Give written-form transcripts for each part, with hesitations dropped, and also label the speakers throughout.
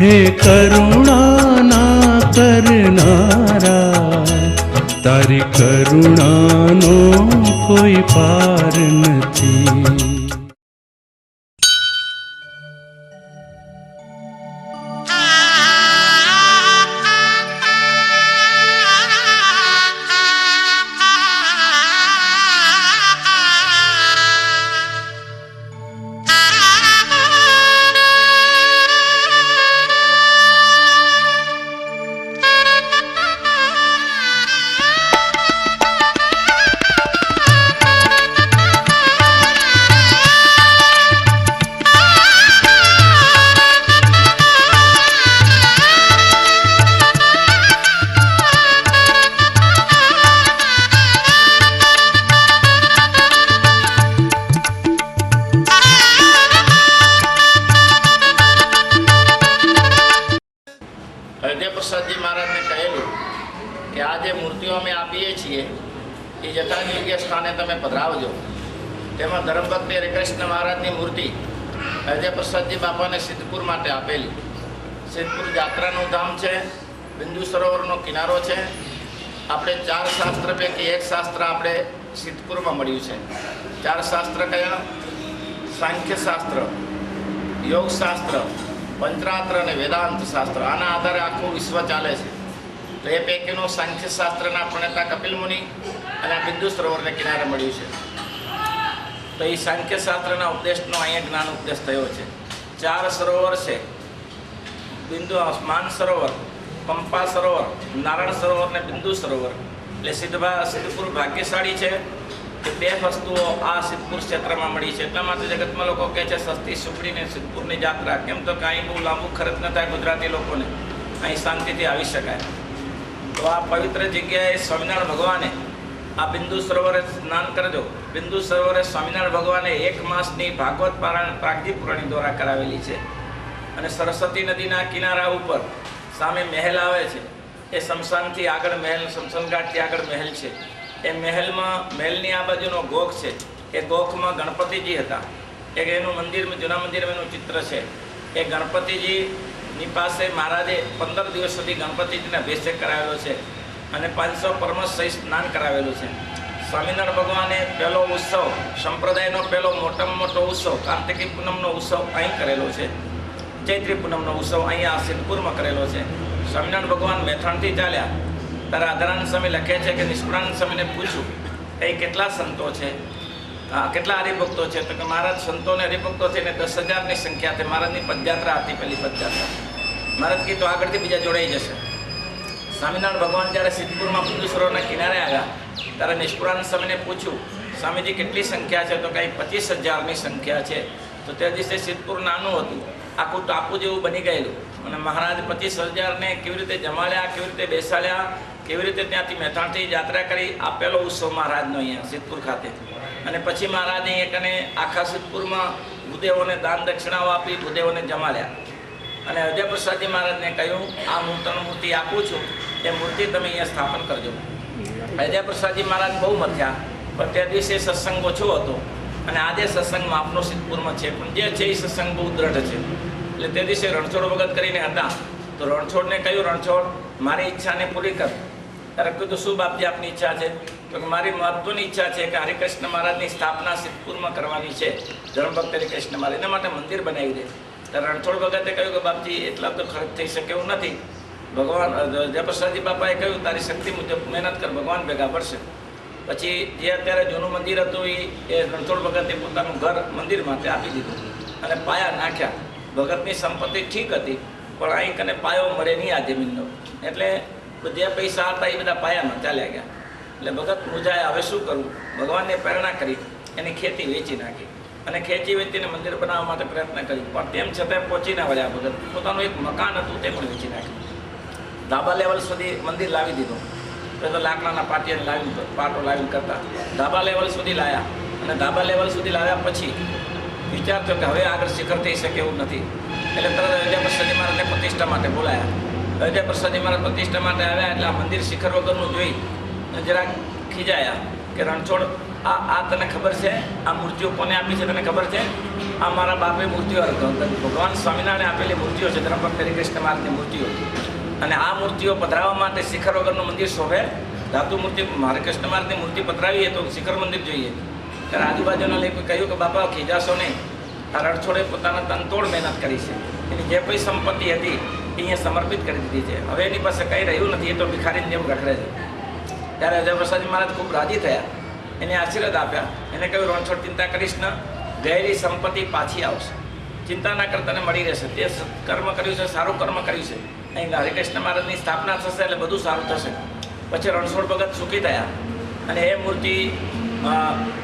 Speaker 1: હે કરુણાના કરનારા, તારી કરુણાનો કોઈ પાર નથી.
Speaker 2: પ્રસાદજી મહારાજને કહેલું કે આ જે મૂર્તિઓ અમે આપીએ છીએ એ યથાયોગ્ય સ્થાને તમે પધરાવજો. તેમાં ધર્મભક્ત હરિકૃષ્ણ મહારાજની મૂર્તિ અજય પ્રસાદજી બાપાને સિદ્ધપુર માટે આપેલી. સિદ્ધપુર જાત્રાનું ધામ છે, બિંદુ સરોવરનો કિનારો છે. આપણે 4 શાસ્ત્ર પૈકી એક શાસ્ત્ર આપણે સિદ્ધપુરમાં મળ્યું છે. 4 શાસ્ત્ર કયા? સાંખ્ય શાસ્ત્ર, યોગ શાસ્ત્ર, પંચરાત્ર અને વેદાંત શાસ્ત્ર. આના આધારે આખું વિશ્વ ચાલે છે. તો એ પૈકીનું સાંખ્ય શાસ્ત્રના પ્રણેતા કપિલ મુનિ અને આ બિંદુ સરોવરને કિનારે મળ્યું છે. તો એ સાંખ્ય શાસ્ત્રના ઉપદેશનો અહીંયા જ્ઞાન ઉપદેશ થયો છે. 4 સરોવર છે, બિંદુ માન સરોવર, પંપા સરોવર, નારાયણ સરોવર ને બિંદુ સરોવર. એટલે સિદ્ધપુર ભાગ્યશાળી છે કે 2 વસ્તુઓ આ સિદ્ધપુર ક્ષેત્રમાં મળી છે. એટલા માટે જગતમાં લોકો કહે છે સસ્તી સુખડીને સિદ્ધપુરની જાત્રા. કેમ તો કાંઈ બહુ લાંબુ ખર્ચ ન થાય ગુજરાતી લોકોને, અહીં શાંતિથી આવી શકાય. તો આ પવિત્ર જગ્યાએ સ્વામિનારાયણ ભગવાને આ બિંદુ સરોવરે સ્નાન કરજો. બિંદુ સરોવરે સ્વામિનારાયણ ભગવાને 1 માસની ભાગવત પારાયણ પ્રાગજી પુરાણી દ્વારા કરાવેલી છે. અને સરસ્વતી નદીના કિનારા ઉપર સામે મહેલ આવે છે. એ શમશાનથી આગળ મહેલ, શમશાનઘાટથી આગળ મહેલ છે. એ મહેલની આ બાજુનો ગોખ છે. એ ગોખમાં ગણપતિજી હતા. એક એનું મંદિર, જૂના મંદિરમાં એનું ચિત્ર છે. એ ગણપતિજીની પાસે મહારાજે 15 દિવસ સુધી ગણપતિજીને અભિષેક કરાવેલો છે અને 500 પરમશ સહિત સ્નાન કરાવેલું છે. સ્વામિનારાયણ ભગવાને પહેલો ઉત્સવ, સંપ્રદાયનો પહેલો મોટામાં મોટો ઉત્સવ, કાર્તિકી પૂનમનો ઉત્સવ અહીં કરેલો છે. ચૈત્રી પૂનમનો ઉત્સવ અહીંયા સિદ્ધપુરમાં કરેલો છે. સ્વામિનારાયણ ભગવાન મેથાણથી ચાલ્યા ત્યારે આદરાનંદ સ્વામી લખે છે કે નિષ્કુળાનંદ સ્વામીને પૂછ્યું એ કેટલા સંતો છે, કેટલા હરિભક્તો છે? તો કે મહારાજ સંતોને હરિભક્તો થઈને 10,000ની સંખ્યા છે. મહારાજની પદયાત્રા હતી, પહેલી પદયાત્રા. મહારાજ કી તો આગળથી બીજા જોડાઈ જશે. સ્વામિનારાયણ ભગવાન જ્યારે સિદ્ધપુરમાં બિંદુ સરોવરના કિનારે આવ્યા ત્યારે નિષ્કુળાનંદ સ્વામીને પૂછ્યું, સ્વામીજી કેટલી સંખ્યા છે? તો કંઈ 25,000ની સંખ્યા છે. તો તે દિવસે સિદ્ધપુર નાનું હતું, આખું ટાપુ જેવું બની ગયેલું. અને મહારાજ 25,000ને કેવી રીતે જમાડ્યા, કેવી રીતે બેસાડ્યા, કેવી રીતે ત્યાંથી મહેસાણથી યાત્રા કરી. આ પહેલો ઉત્સવ મહારાજનો અહીંયા સિદ્ધપુર ખાતે. અને પછી મહારાજે એકને આખા સિદ્ધપુરમાં ભૂદેવોને દાન દક્ષિણાઓ આપી, ભૂદેવોને જમાડ્યા. અને અજય પ્રસાદજી મહારાજને કહ્યું આ નૂતન મૂર્તિ આપું છું, એ મૂર્તિ તમે અહીંયા સ્થાપન કરજો. અજય પ્રસાદજી મહારાજ બહુ મથ્યા, પણ તે દિવસે સત્સંગ ઓછો હતો અને આજે સત્સંગ માપનો સિદ્ધપુરમાં છે. પણ જે છે એ સત્સંગ બહુ દ્રઢ છે. એટલે તે દિવસે રણછોડ વખત કરીને હતા. તો રણછોડને કહ્યું, રણછોડ મારી ઈચ્છાને પૂરી કર. ત્યારે કીધું શું બાપજી આપની ઈચ્છા છે? તો કે મારી મહત્વની ઈચ્છા છે કે હરિકૃષ્ણ મહારાજની સ્થાપના સિદ્ધપુરમાં કરવાની છે. ધર્મભક્ત હરિકૃષ્ણ મહારાજ એના માટે મંદિર બનાવી દે. ત્યારે રણછોડ ભગતે કહ્યું કે બાપજી એટલા તો ખર્ચ થઈ શકે એવું નથી. ભગવાન જયપ્રસાદજી બાપાએ કહ્યું તારી શક્તિ મુજબ મહેનત કર, ભગવાન ભેગા પડશે. પછી જે અત્યારે જૂનું મંદિર હતું એ રણછોડ ભગતે પોતાનું ઘર મંદિર માટે આપી દીધું અને પાયા નાખ્યા. ભગતની સંપત્તિ ઠીક હતી, પણ અહીં કને પાયો મળે નહીં આ જમીનનો. એટલે જે પૈસા હતા એ બધા પાયામાં ચાલ્યા ગયા. એટલે ભગત મૂંઝાયા, હવે શું કરવું? ભગવાનને પ્રેરણા કરી, એની ખેતી વેચી નાખી અને ખેતી વેચીને મંદિર બનાવવા માટે પ્રયત્ન કર્યો. પણ તેમ છતાં પહોંચી ના વળ્યા ભગત. પોતાનું એક મકાન હતું તે પણ વેચી નાખ્યું. ધાબા લેવલ સુધી મંદિર લાવી દીધું. તો લાકડાના પાટિયા લાવીને પાટો લાવીને કરતા ધાબા લેવલ સુધી લાવ્યા. અને ધાબા લેવલ સુધી લાવ્યા પછી વિચાર થયો કે હવે આગળ શિખર થઈ શકે એવું નથી. એટલે તરત અજય પ્રસાદજી મહારાજને પ્રતિષ્ઠા માટે બોલાયા. અજય પ્રસાદજી મહારાજ પ્રતિષ્ઠા માટે આવ્યા એટલે આ મંદિર શિખર વગરનું જોઈ જરાક ખીજાયા કે રણછોડ આ તને ખબર છે આ મૂર્તિઓ કોને આપી છે? તને ખબર છે? આ મારા બાપે મૂર્તિઓ ભગવાન સ્વામિનારાયણે આપેલી મૂર્તિઓ છે, ધર્મભક્ત હરિકૃષ્ણ મહારાજની મૂર્તિઓ. અને આ મૂર્તિઓ પધરાવવા માટે શિખર વગરનું મંદિર શોભે. ધાતુ મૂર્તિ હરિકૃષ્ણ મહારાજની મૂર્તિ પધરાવીએ તો શિખર મંદિર જોઈએ. ત્યારે આજુબાજુના લોકોએ કહ્યું કે બાપા ખીજાશો નહીં, આ રણછોડે પોતાના તનતોડ મહેનત કરી છે, એની જે કોઈ સંપત્તિ હતી એ અહીંયા સમર્પિત કરી દીધી છે, હવે એની પાસે કંઈ રહ્યું નથી, એ તો ભિખારીની જેમ રખડે છે. ત્યારે અજયપ્રસાદજી મહારાજ ખૂબ રાજી થયા, એને આશીર્વાદ આપ્યા, એને કહ્યું રણછોડ ચિંતા કરીશ ને, ગયેલી સંપત્તિ પાછી આવશે, ચિંતા ના કરતા તને મળી રહેશે. તે કર્મ કર્યું છે, સારું કર્મ કર્યું છે, અહીં હરિકૃષ્ણ મહારાજની સ્થાપના થશે એટલે બધું સારું થશે. પછી રણછોડ ભગત સુખી થયા અને એ મૂર્તિ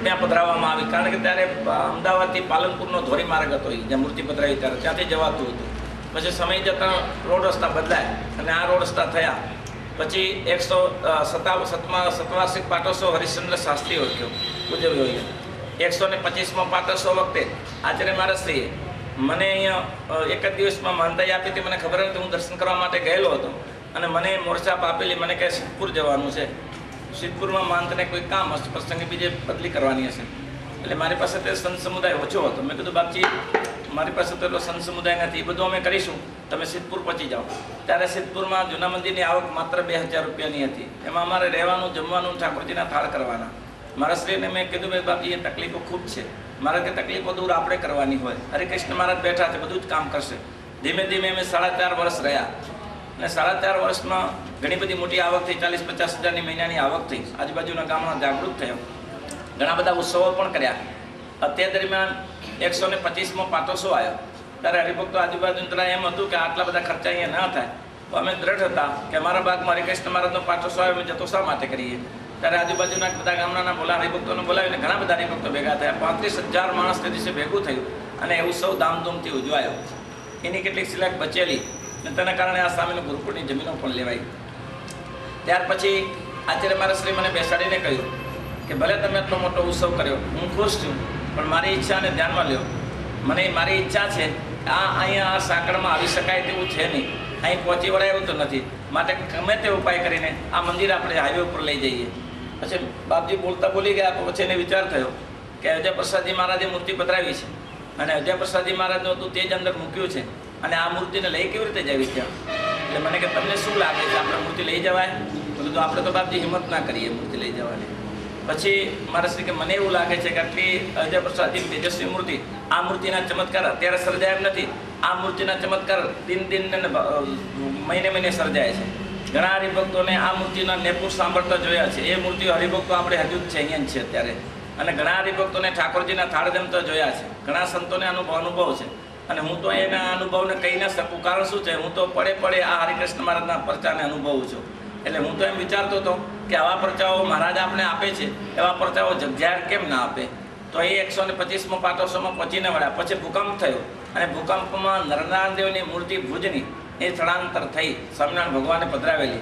Speaker 2: ત્યાં પધરાવવામાં આવી, કારણ કે ત્યારે અમદાવાદથી પાલનપુરનો ધોરીમાર્ગ હતો, જ્યાં મૂર્તિ પધરાવી ત્યારે ત્યાંથી જવાતું હતું. પછી સમય જતાં રોડ રસ્તા બદલાય અને આ રોડ રસ્તા થયા. પછી 157 શતવાર્ષિક પાટોત્સવ હરિશ્ચંદ્ર શાસ્ત્રી ઉજવ્યો. 125મો પાટોત્સવ વખતે આચાર્ય મહારાજશ્રીએ મને અહીંયા એક જ દિવસમાં માનતાઈ આપી હતી. મને ખબર નથી, હું દર્શન કરવા માટે ગયેલો હતો અને મને મોરચાપ આપેલી, મને કહે સિદ્ધપુર જવાનું છે, સિદ્ધપુરમાં માનતને કોઈ કામ હશે, પ્રસંગે બીજે બદલી કરવાની હશે. એટલે મારી પાસે તે સંત સમુદાય ઓછો હતો. મેં કીધું બાપજી મારી પાસે તો એટલો સંત સમુદાય નથી, એ બધું અમે કરીશું, તમે સિદ્ધપુર પહોંચી જાઓ. ત્યારે સિદ્ધપુરમાં જૂના મંદિરની આવક માત્ર 2000 રૂપિયાની હતી. એમાં અમારે રહેવાનું, જમવાનું, ઠાકોરજીના થાળ કરવાના. મારા શ્રીને મેં કીધું ભાઈ બાપજી એ તકલીફો ખૂબ છે, મારે કે તકલીફો દૂર આપણે કરવાની હોય. હરિકૃષ્ણ મહારાજ બેઠા છે, બધું જ કામ કરશે. ધીમે ધીમે અમે 4.5 વર્ષ રહ્યા અને 4.5 વર્ષમાં ઘણી બધી મોટી આવક થઈ, 40-50 હજારની મહિનાની આવક થઈ. આજુબાજુના ગામમાં જાગૃત થયો, ઘણા બધા ઉત્સવો પણ કર્યા. તે દરમિયાન 125મો પાટોત્સવ આવ્યો. ત્યારે હરિભક્તો આજુબાજુ એમ હતું કે આટલા બધા ખર્ચા અહીંયા ના થાય, તો અમે દ્રઢ હતા કે અમારા ભાગમાં હરિકૃષ્ણ મહારાજનો પાટોત્સવ આવ્યો, અમે જતો શા માટે કરીએ. ત્યારે આજુબાજુના બધા ગામના હરિભક્તોને બોલાવીને ઘણા બધા હરિભક્તો ભેગા થયા. 35,000 માણસ તે દિવસે ભેગું થયું અને એ ઉત્સવ ધામધૂમથી ઉજવાયો. એની કેટલીક સિલાક બચેલી અને તેના કારણે આ સામેનું ગુરુકુળની જમીનો પણ લેવાઈ. ત્યાર પછી આચાર્ય મહારાજશ્રી મને બેસાડીને કહ્યું કે ભલે તમે આટલો મોટો ઉત્સવ કર્યો, હું ખુશ છું, પણ મારી ઈચ્છાને ધ્યાનમાં લ્યો. મારી ઈચ્છા છે અહીંયા આ સાંકળમાં આવી શકાય તેવું છે નહીં, અહીં પહોંચી વળાય એવું તો નથી, માટે ગમે તે ઉપાય કરીને આ મંદિર આપણે હાઈવે ઉપર લઈ જઈએ. પછી બાપજી બોલી ગયા. પછી એને વિચાર થયો કે અજયપ્રસાદજી મહારાજે મૂર્તિ પધરાવી છે અને અજયપ્રસાદજી મહારાજનું હતું તે જ અંદર મૂક્યું છે, અને આ મૂર્તિને લઈ કેવી રીતે જવી ત્યાં. એટલે મને કે તમને શું લાગે છે, આપણે મૂર્તિ લઈ જવાય? બોલું તો આપણે તો બાપજી હિંમત ના કરીએ મૂર્તિ લઈ જવાની. પછી મારા શ્રી કે મને એવું લાગે છે કે આટલી અજયપ્રસાદજી તેજસ્વી મૂર્તિ, આ મૂર્તિના ચમત્કાર અત્યારે સર્જાય એમ નથી, આ મૂર્તિના ચમત્કાર દિન મહિને સર્જાય છે. ઘણા હરિભક્તોને આ મૂર્તિના નેપુર સાંભળતા જોયા છે. એ મૂર્તિઓ હરિભક્તો આપણે હજુ જ છે, અહીંયા જ છે અત્યારે. અને ઘણા હરિભક્તોને ઠાકોરજીના થાળ જમતા જોયા છે. ઘણા સંતોને અનુભવ છે. અને હું તો એના અનુભવને કહી ન શકું, કારણ શું છે, હું તો પડે આ હરિકૃષ્ણ મહારાજના પરચાને અનુભવું છું. એટલે હું તો એમ વિચારતો હતો કે આવા પરચાઓ મહારાજ આપણે આપે છે, એવા પરચાઓ જગજાહેર કેમ ના આપે. તો એ 125મો પાટોત્સવમાં પહોંચીને વળ્યા. પછી ભૂકંપ થયો અને ભૂકંપમાં નરનારાયણ દેવની મૂર્તિ ભુજની એ સ્થળાંતર થઈ, સ્વામિનારાયણ ભગવાને પધરાવેલી.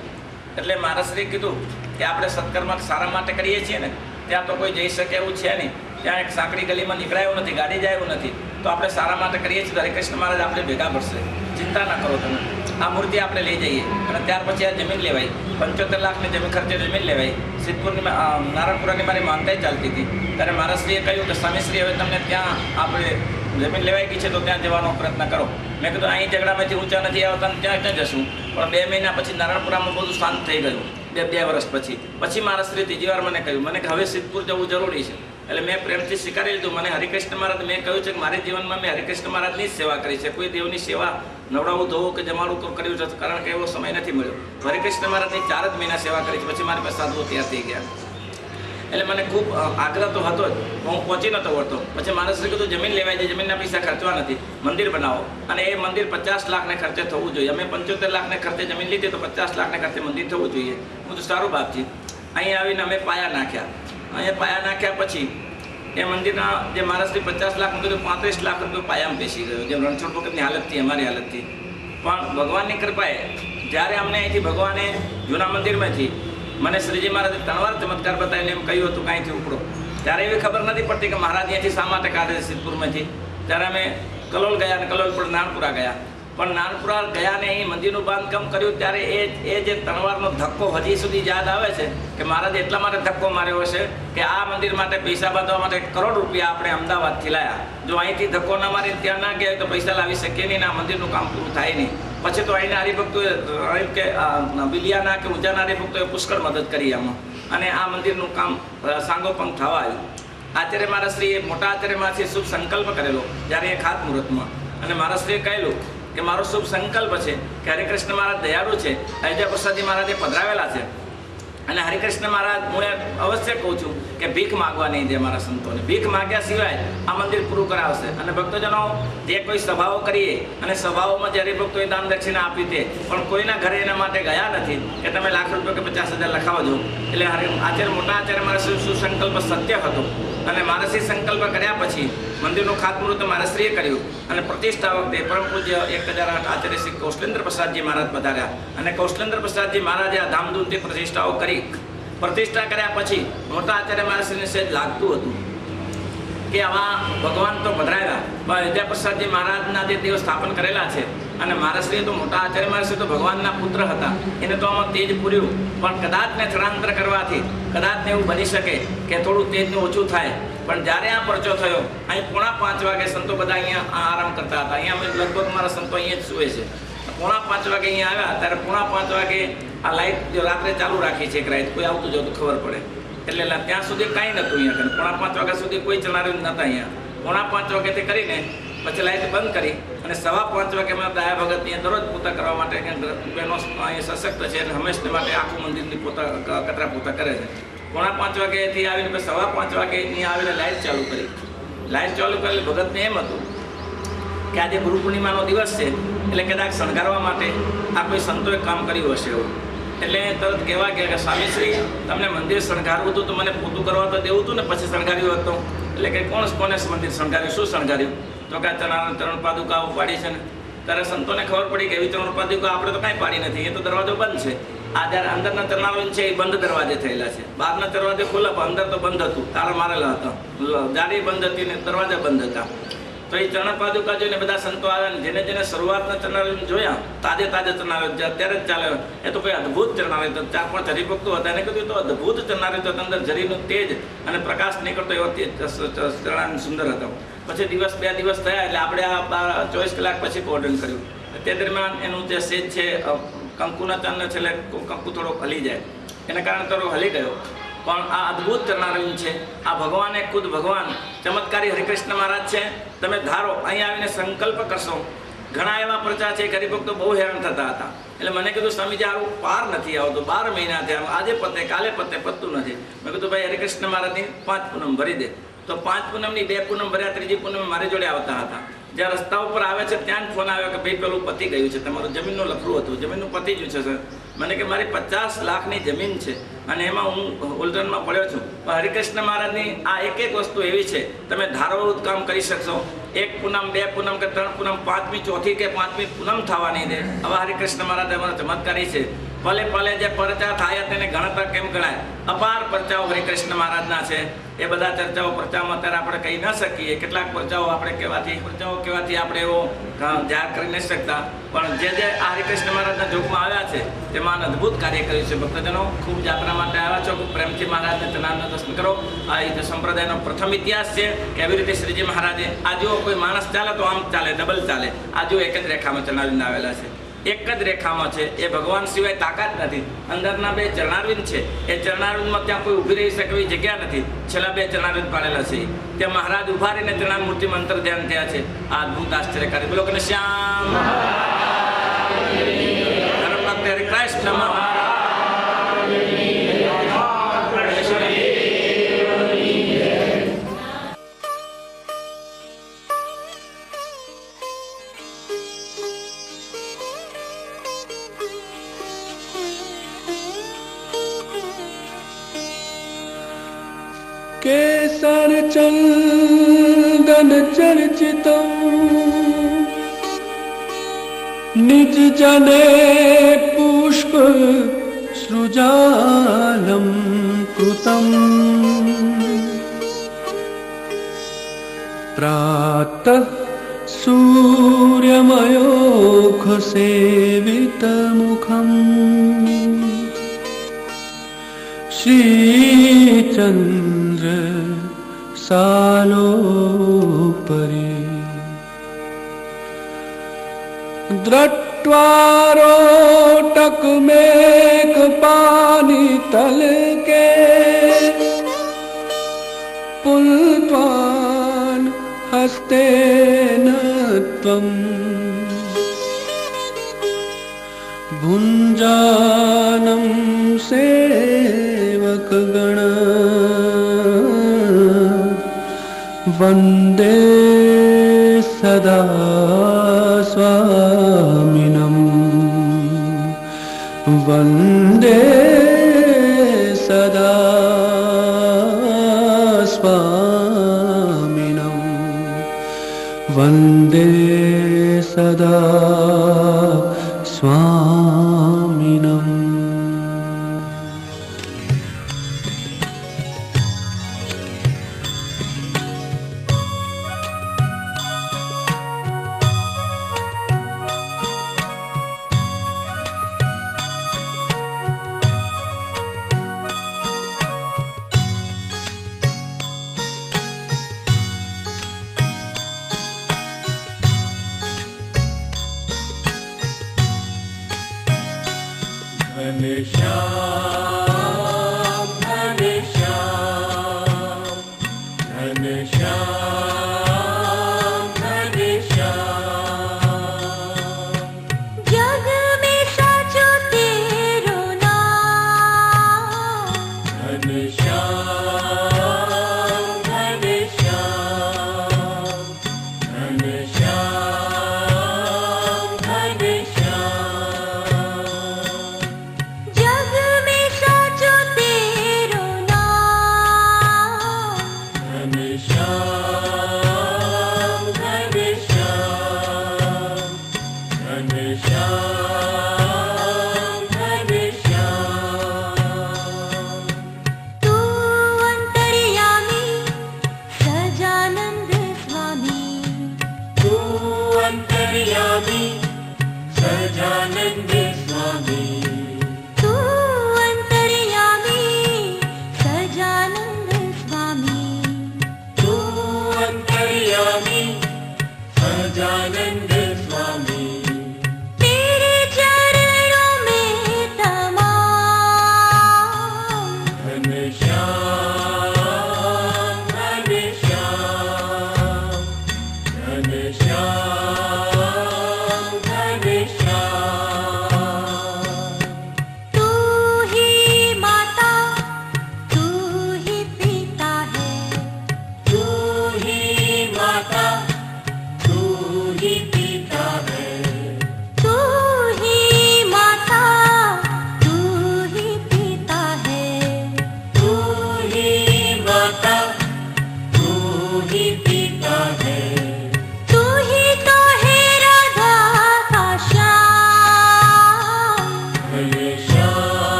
Speaker 2: એટલે મહારાજશ્રીએ કીધું કે આપણે સત્કર્મ સારા માટે કરીએ છીએ ને, ત્યાં તો કોઈ જઈ શકે એવું છે નહીં, ત્યાં એક સાંકડી ગલીમાં નીકળાયું નથી, ગાડી જાય એવું નથી, તો આપણે સારા માટે કરીએ છીએ તો હરિકૃષ્ણ મહારાજ આપણે ભેગા પડશે, ચિંતા ના કરો તમે. આ મૂર્તિ આપણે લઈ જઈએ. અને ત્યાર પછી આ જમીન લેવાઈ, 75 લાખની જમીન ખર્ચે જમીન લેવાઈ. સિદ્ધપુરની નારાયણપુરાની મારી માનતાઈ ચાલતી હતી. ત્યારે મહારાજશ્રીએ કહ્યું કે સ્વામીશ્રી હવે તમને ત્યાં આપણે જમીન લેવાઈ ગઈ છે તો ત્યાં જવાનો પ્રયત્ન કરો. મેં કીધું અહીં ઝઘડામાંથી ઊંચા નથી આવતા, ત્યાં ક્યાં જશું. પણ 2 મહિના પછી નારાયણપુરામાં બધું શાંત થઈ ગયું. 2 વર્ષ પછી મહારાજશ્રીએ ત્રીજી વાર મને કહ્યું, મને હવે સિદ્ધપુર જવું જરૂરી છે. એટલે મેં પ્રેમથી સ્વીકારી લીધું. મને હરિકૃષ્ણ મહારાજ મેં કહ્યું છે કે મારી જીવનમાં મેં હરિકૃષ્ણ મહારાજની જ સેવા કરી છે, કોઈ દેવની સેવા નવડાવું ધોવું કે જમાડું કર્યું છે, કારણ કે એવો સમય નથી મળ્યો. હરિકૃષ્ણ મહારાજની 4 જ મહિના સેવા કરી છે. પછી મારી પાસે સાધુઓ તૈયાર થઈ ગયા. એટલે મને ખૂબ આગ્રહ તો હતો જ, હું પહોંચી નહોતો વળતો. પછી મહારાજશ્રી કીધું જમીન લેવાય છે, જમીનના પૈસા ખર્ચવા નથી, મંદિર બનાવો. અને એ મંદિર 50 લાખને ખર્ચે થવું જોઈએ. અમે 75 લાખને ખર્ચે જમીન લીધી તો 50 લાખને ખર્ચે મંદિર થવું જોઈએ. હું તો સારું બાપજી. અહીંયા આવીને અમે પાયા નાખ્યા. અહીંયા પાયા નાખ્યા પછી એ મંદિરના જે મહારાજશ્રી 50 લાખ કીધું, 35 લાખ રૂપિયા પાયામાં બેસી ગયો. જેમ રણછોડ ભગતની હાલતથી અમારી હાલતથી. પણ ભગવાનની કૃપાએ જ્યારે અમને અહીંથી ભગવાને જૂના મંદિરમાંથી મને શ્રીજી મહારાજે 3 વાર ચમત્કાર બતાવીને એમ કહ્યું હતું કાંઈથી ઉપડો, ત્યારે એવી ખબર નથી પડતી કે મહારાજ અહીંયાથી શા માટે કાઢે છે સિદ્ધપુરમાંથી. ત્યારે અમે કલોલ ગયા અને કલોલ પર નાનપુરા ગયા. પણ નાનપુરા ગયા ને એ મંદિરનું બાંધકામ કર્યું ત્યારે એ જે તલવારનો ધક્કો હજી સુધી યાદ આવે છે કે મહારાજે એટલા માટે ધક્કો માર્યો હશે કે આ મંદિર માટે પૈસા બાંધવા માટે 1 કરોડ રૂપિયા આપણે અમદાવાદથી લાયા. જો અહીંથી ધક્કો ના મારી ત્યાં ના ગયા તો પૈસા લાવી શકીએ નહીં ને આ મંદિરનું કામ પૂરું થાય નહીં. પછી તો અહીંના હરિભક્તોએ કે બિલિયાના કે ઊંઝાના હરિભક્તોએ પુષ્કળ મદદ કરી આમાં, અને આ મંદિરનું કામ સાંગોપંગ થવા આવ્યું. આચાર્ય મહારાજશ્રીએ મોટા આચાર્ય મહારાજશ્રીએ શુભ સંકલ્પ કરેલો જ્યારે એ ખાતમુહૂર્તમાં, અને મહારાજશ્રીએ કહેલું કે મારો શુભ સંકલ્પ છે કે હરિકૃષ્ણ મહારાજ દયાળુ છે, અયોધ્યા પ્રસાદજી મહારાજે પધરાવેલા છે, અને હરિકૃષ્ણ મહારાજ હું અવશ્ય કહું છું કે ભીખ માગવા નહીં દે મારા સંતોને. ભીખ માગ્યા સિવાય આ મંદિર પૂરું કરાવશે. અને ભક્તજનો જે કોઈ સભાઓ કરીએ અને સભાઓમાં જે હરિભક્તોએ દાન દક્ષિણા આપી તે પણ કોઈના ઘરે એના માટે ગયા નથી કે તમે લાખ રૂપિયા કે 50,000 લખાવજો. એટલે આચાર્ય મોટા આચાર્ય મારા સુસંકલ્પ સત્ય હતો, અને મહારાજશ્રી સંકલ્પ કર્યા પછી મંદિરનું ખાતમુહૂર્ત મહારાજશ્રીએ કર્યું, અને પ્રતિષ્ઠા વખતે પરમ પૂજ્ય 1008 આચાર્ય શ્રી કૌશલેન્દ્ર પ્રસાદજી મહારાજ પધાર્યા, અને કૌશલેન્દ્ર પ્રસાદજી મહારાજે આ ધામધૂમથી પ્રતિષ્ઠાઓ કરી. પ્રતિષ્ઠા કર્યા પછી મોટા આચાર્ય મહારાજશ્રીને સહેજ લાગતું હતું કે આવા ભગવાન તો પધરાયેલા, પણ અયોધ્યા પ્રસાદજી મહારાજના જે દેવ સ્થાપન કરેલા છે, અને મહારાજશ્રી તો મોટા આચાર્ય મહારાજશ્રી તો ભગવાનના પુત્ર હતા, એને તો આમાં તેજ પૂર્યું, પણ કદાચ ને સ્થળાંતર કરવાથી કદાચ ને એવું બની શકે કે થોડું તેજનું ઓછું થાય. પણ જ્યારે આ પરચો થયો, અહીં 4:45 વાગે સંતો બધા અહીંયા આરામ કરતા હતા. અહીંયા અમે લગભગ મારા સંતો અહીંયા જ સૂવે છે. 4:45 વાગે અહીંયા આવ્યા ત્યારે 4:45 વાગે આ લાઇટ જો રાત્રે ચાલુ રાખી છે, એક રાત કોઈ આવતું જતું ખબર પડે, એટલે ત્યાં સુધી કાંઈ નહોતું અહીંયા. 4:45 વાગ્યા સુધી કોઈ ચલાવ્યું નહોતા અહીંયા. 4:45 વાગ્યાથી કરીને પછી લાઇટ બંધ કરી, અને 5:15 વાગે મેં દયા ભગત અહીંયા દરરોજ પોતા કરવા માટે બહેનો અહીંયા સશક્ત છે, અને હંમેશા માટે આખું મંદિરની કચરા પોતા કરે છે. 4:45 વાગ્યાથી આવીને પછી 5:15 વાગે અહીંયા આવીને લાઇટ ચાલુ કરી. લાઇટ ચાલુ કરેલી ભગતને એમ હતું કે આજે ગુરુ પૂર્ણિમાનો દિવસ છે, એટલે કદાચ શણગારવા માટે આ કોઈ સંતોએ કામ કર્યું હશે એવું. એટલે તરત કહેવા ગયા કે સ્વામીશ્રી તમને મંદિર શણગારવું હતું તો મને પોતું કરવા તો દેવું હતું ને પછી શણગાર્યું હતું. એટલે કે કોને મંદિર શણગાર્યું, શું શણગાર્યું? તો કે ત્રણ પાદુકા ઉપાડી છે ને. ત્યારે સંતોને ખબર પડી કે એવી 3 પાદુકા આપણે તો કાંઈ પાડી નથી, એ તો દરવાજો બંધ છે. આ જ્યારે અંદરના ચરણાવન છે એ બંધ દરવાજે થયેલા છે, બહારના દરવાજે ખુલ્લા પણ અંદર તો બંધ હતું, તાળા મારેલા હતા, જાળી બંધ હતી ને દરવાજા બંધ હતા. તો એ ચરણ પાદુકા જોઈને બધા સંતો આવ્યા, ને જેને જેને શરૂઆતના ચરણાવન જોયા, તાજે ચરણાવન અત્યારે જ ચાલે, એ તો કોઈ અદ્ભુત ચરણાવન, 4-5 હરિભક્તો હતા, એને કીધું તો અદ્ભુત ચરણાવન તો અંદર જરીનું તેજ અને પ્રકાશ નીકળતો એવો ચરણાવન સુંદર હતો. પછી 2 દિવસ થયા એટલે આપણે આ 24 કલાક પછી કોર્ડન કર્યું. તે દરમિયાન એનું જે સેજ છે કંકુના ચાંદને છેલ્લે કંકુ થોડોક હલી જાય, એના કારણે થોડો હલી ગયો. પણ આ અદ્ભુત ચરણારવિંદ છે. આ ભગવાન એ ખુદ ભગવાન ચમત્કારી હરિકૃષ્ણ મહારાજ છે. તમે ધારો અહીં આવીને સંકલ્પ કરશો. ઘણા એવા પ્રચાર છે કે હરિભક્તો બહુ હેરાન થતા હતા, એટલે મને કીધું સ્વામીજી આવું પાર નથી આવતું, 12 મહિના થયા, આજે પતે કાલે પતે, પતતું નથી. મેં કીધું ભાઈ હરિકૃષ્ણ મહારાજની 5 પૂનમ ભરી દે. તો 5 પૂનમની 2 પૂનમ ભર્યા, 3જી પૂનમ મારી જોડે આવતા હતા. જ્યાં રસ્તા ઉપર આવે છે ત્યાં જ ફોન આવ્યો કે ભાઈ પેલું પતી ગયું છે, તમારું જમીનનું લફરું હતું, જમીનનું પતી ગયું છે સર. મને કે મારી 50 લાખની જમીન છે અને એમાં હું ઉલટનમાં પડ્યો છું. પણ હરિકૃષ્ણ મહારાજની આ એક વસ્તુ એવી છે, તમે ધારો કામ કરી શકશો. 1 પૂનમ 2 પૂનમ કે 3 પૂનમ 5મી ચોથી કે 5મી પૂનમ થવા નહીં દે. હવે હરિકૃષ્ણ મહારાજ અમારા ચમત્કારી છે. પલે પલે જે પરચા થાય તેને ગણતા કેમ ગણાય? અપાર પરચાઓ હરિકૃષ્ણ મહારાજના છે. એ બધા ચર્ચાઓ પરચાઓમાં અત્યારે આપણે કહી ન શકીએ. કેટલાક પરચાઓ આપણે કહેવાથી આપણે એવો જાહેર કરી નહીં શકતા. પણ જે આ હરિકૃષ્ણ મહારાજના જોગમાં આવ્યા છે તેમાં અદ્ભુત કાર્ય કર્યું છે. ભક્તજનો ખૂબ જાત્રા માટે આવ્યા છો, ખૂબ પ્રેમથી મહારાજને ચરણના દર્શન કરો. આ રીતે સંપ્રદાયનો પ્રથમ ઇતિહાસ છે કે એવી રીતે શ્રીજી મહારાજે આ જો કોઈ માણસ ચાલે તો આમ ચાલે, ડબલ ચાલે. આ જો એક જ રેખામાં ચરણારવિંદ આવેલા છે, એક જ રેખામાં છે. એ ભગવાન સિવાય તાકાત નથી. અંદરના 2 ચરણારવિંદ છે, એ ચરણારવિંદમાં ત્યાં કોઈ ઊભી રહી શકે એવી જગ્યા નથી. છેલ્લા 2 ચરણારવિંદ પાડેલા છે, ત્યાં મહારાજ ઉભા રહીને ચરણાર મૂર્તિમાં અંતર ધ્યાન થયા છે. આ અદ્ભુત આશ્ચર્યકારી. બોલો કે શ્યામ ધર્મ ભક્ત હરિકૃષ્ણ મહારાજ.
Speaker 1: केसर चंदन चर्चितं निज जने पुष्प सृजालं कृतं प्रातः सूर्यमयो सेवितमुखम् श्रीचन्द्र सालोपरि द्रष्ट्वारोटकमेकपानितल के पुल्त्वान् हस्तेन त्वम् भुञ्जानं सेवकगण वन्दे सदा स्वामिनम् वन्दे सदा स्वामिनम् वन्दे सदा स्वामिनम्।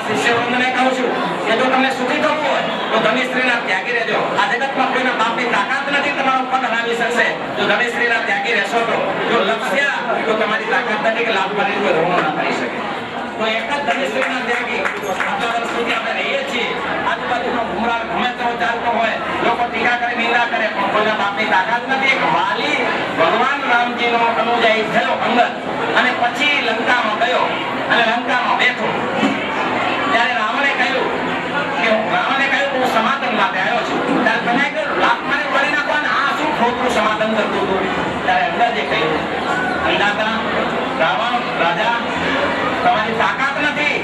Speaker 2: શિષ્યવૃંદને કહું છું કે જો તમને સુખી થવું હોય તો ધની સ્ત્રીના ત્યાગી રહેજો. આ જગતમાં કોઈના બાપની તાકાત
Speaker 3: જો ધનેશ્રીના ત્યાગી રહેશો તો લક્ષ્ય તો તમારી તાકાત નથી કે લાભ કરીને કોઈ રોણો ના કરી શકે. તો એક જ ધનેશ્રીના ત્યાગી આટલા વર્ષ સુધી આપણે રહીએ છીએ, આજુબાજુનો ઘુમરાળ ગમે તેવો ચાલતો હોય, લોકો ટીકા કરે, નિંદા કરે, પણ કોઈના બાપની તાકાત નથી. એક વાલી ભગવાન રામજીનો અનુયાયી થયો અંગદ, અને પછી લંકામાં ગયો અને લંકામાં બેઠો. ત્યારે રાવણે કહ્યું હું સમાધાન માટે આવ્યો છું. ત્યારે તમે કહ્યું લાખ મને વળી નાખો, અને આ શું ખોટું સમાધાન કરતું હતું. ત્યારે અંગદે કહ્યું, અંદાતા રાવણ રાજા, તમારી તાકાત નથી,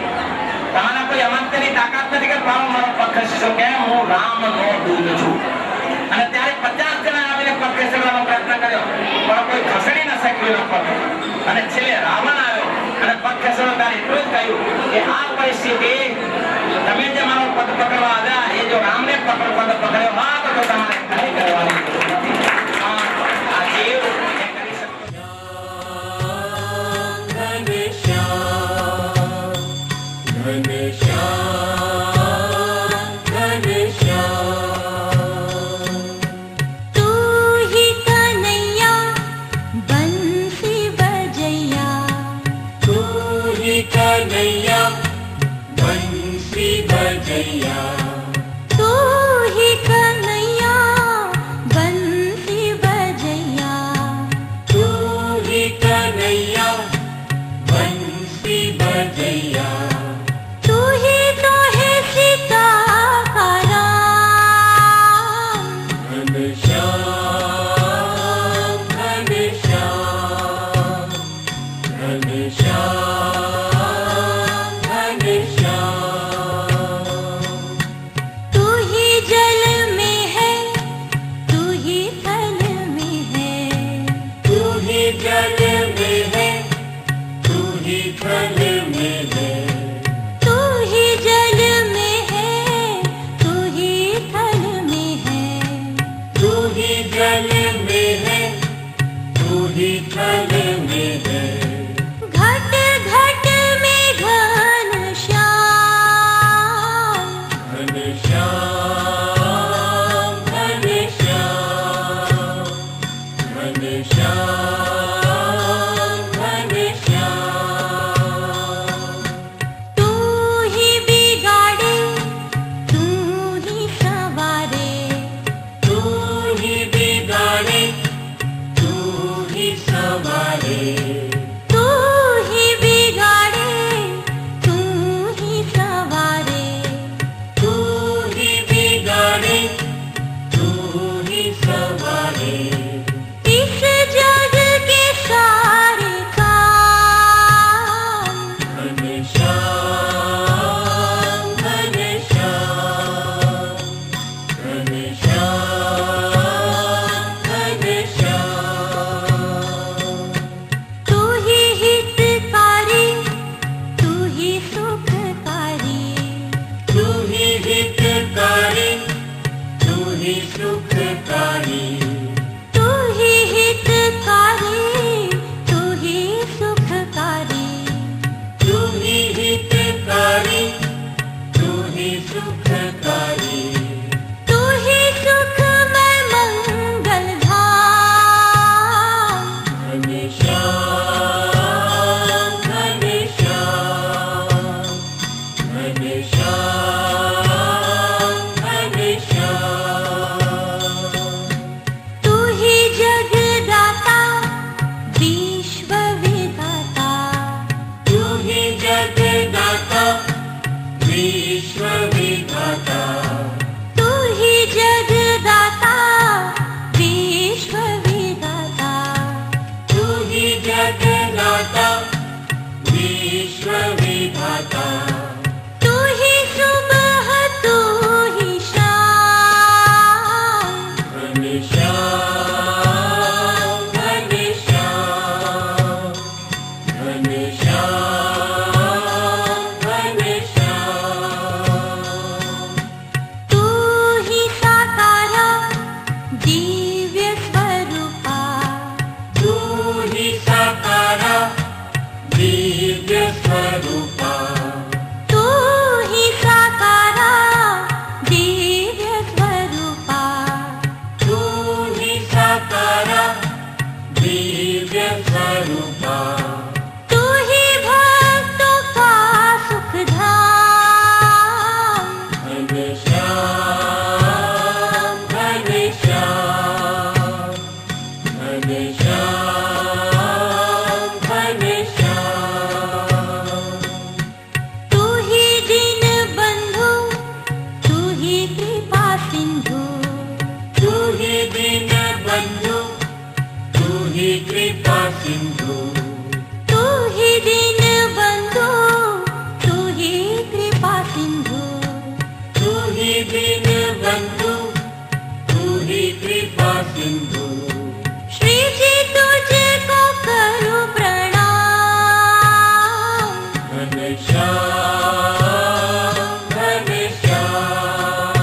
Speaker 3: તમારા કોઈ અમાત્યની તાકાત નથી કે મારો પગ ખસી શકે. હું રામનો દૂત છું. અને ત્યારે 50 જણા આવીને પગ ખસેડવાનો પ્રયત્ન કર્યો, પણ કોઈ ખસેડી ન શક્યું પગ. અને છેલ્લે રાવણ આવ્યો અને પગ ખસેડો. ત્યારે એટલું જ કહ્યું કે આ પરિસ્થિતિ તમે જે મારો પગ પકડવા આવ્યા, એ જો રામને પગ પકડ્યો હોત તો તમારે કઈ કરવાની જરૂર નથી. આ જીવ એ કરી શકતો.
Speaker 1: स्वरूपा
Speaker 4: तू ही भक्तों का सुख धाम।
Speaker 1: घनश्याम घनश्याम घनश्याम घनश्याम
Speaker 4: तू ही दीन बंधु तू ही कृपा सिंधु
Speaker 1: तू ही दीन बंधु तू ही कृपा सिंधु
Speaker 4: तू ही दीन बंधु तू ही कृपा सिंधु
Speaker 1: तू ही दीन बंधु तू ही कृपा सिंधु
Speaker 4: श्री जी तुझको करूं प्रणाम।
Speaker 1: घनश्याम घनश्याम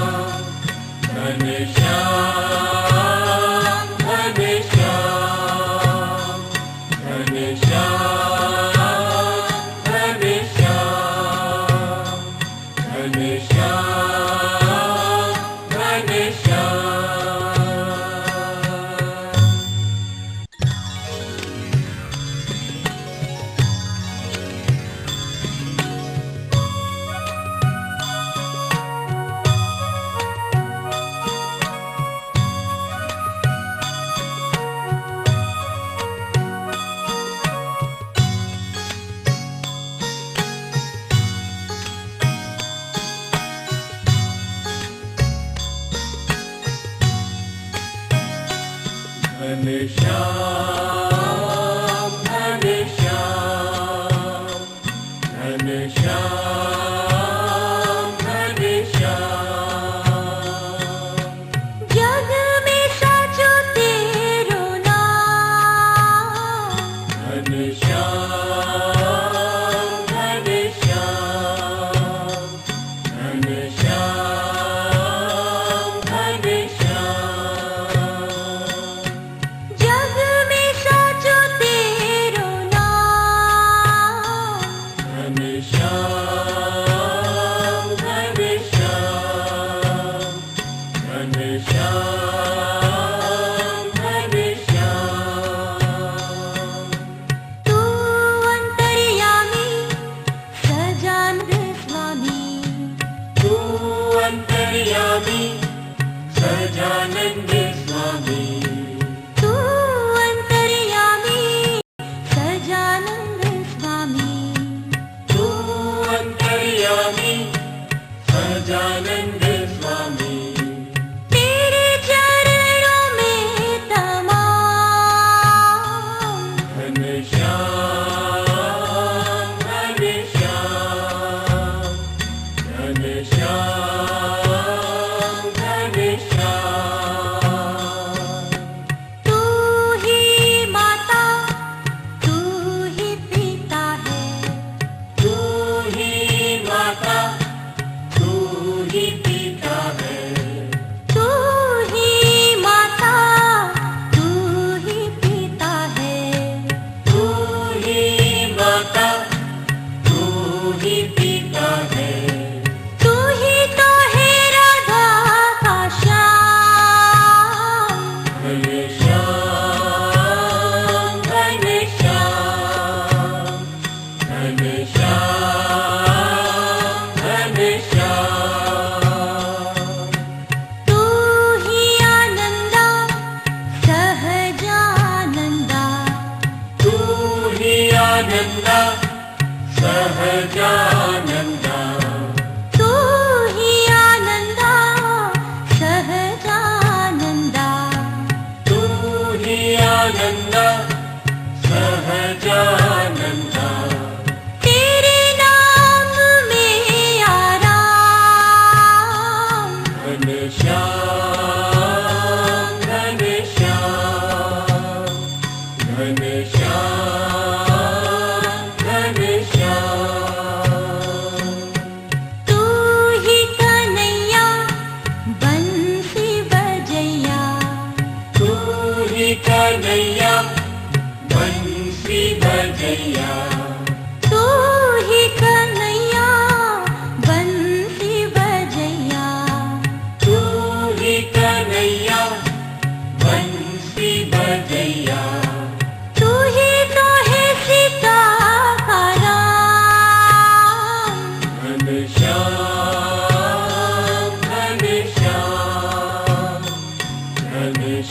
Speaker 1: घनश्याम घनश्याम घनश्याम घनश्याम घनश्याम घनश्याम घनश्याम घनश्याम घनश्याम घनश्याम
Speaker 4: जग में साचो तेरो नाम।
Speaker 1: घनश्याम घनश्याम घनश्याम घनश्याम
Speaker 4: जग में साचो तेरो नाम।
Speaker 1: घनश्याम घनश्याम घनश्याम घनश्याम
Speaker 4: तू अंतर्यामी सजानंद स्वामी
Speaker 1: तू अंतर्यामी सजानंद स्वामी
Speaker 4: तू अंतर्यामी सजानंद स्वामी
Speaker 1: तू अंतर्यामी सजानंद स्वामी
Speaker 4: तेरे चरणों में तमाम।
Speaker 1: घनश्याम घनश्याम घनश्याम घनश्याम
Speaker 4: तू ही माता तू ही पिता है
Speaker 1: तू ही माता तू ही पिता है
Speaker 4: तू ही माता तू ही पिता है
Speaker 1: तू ही माता तू ही पिता है
Speaker 4: तू ही तो है राधा का श्याम।
Speaker 1: घनश्याम घनश्याम घनश्याम घनश्याम
Speaker 4: तू ही आनंदा सहजानंदा
Speaker 1: तू ही आनंदा सहजानंदा
Speaker 4: तू ही आनंदा सहजानंदा
Speaker 1: तू ही आनंदा सहजानंदा
Speaker 4: तेरे नाम में आराम।
Speaker 1: घनश्याम घनश्याम घनश्याम घनश्याम
Speaker 4: तू ही कन्हैया बंसी बजैया
Speaker 1: तू ही कन्हैया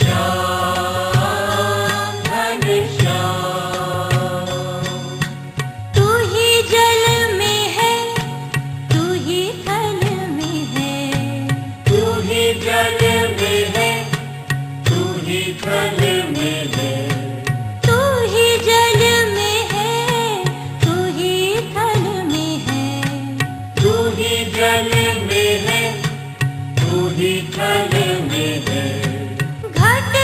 Speaker 1: श्याम घनश्याम।
Speaker 4: तू ही जल में है, तू ही थल में है,
Speaker 1: तू ही जल में है, तू ही थल में है,
Speaker 4: तू ही जल में है, तू ही थल में है।
Speaker 1: तू ही जल में है, तू ही थल में है।
Speaker 4: घट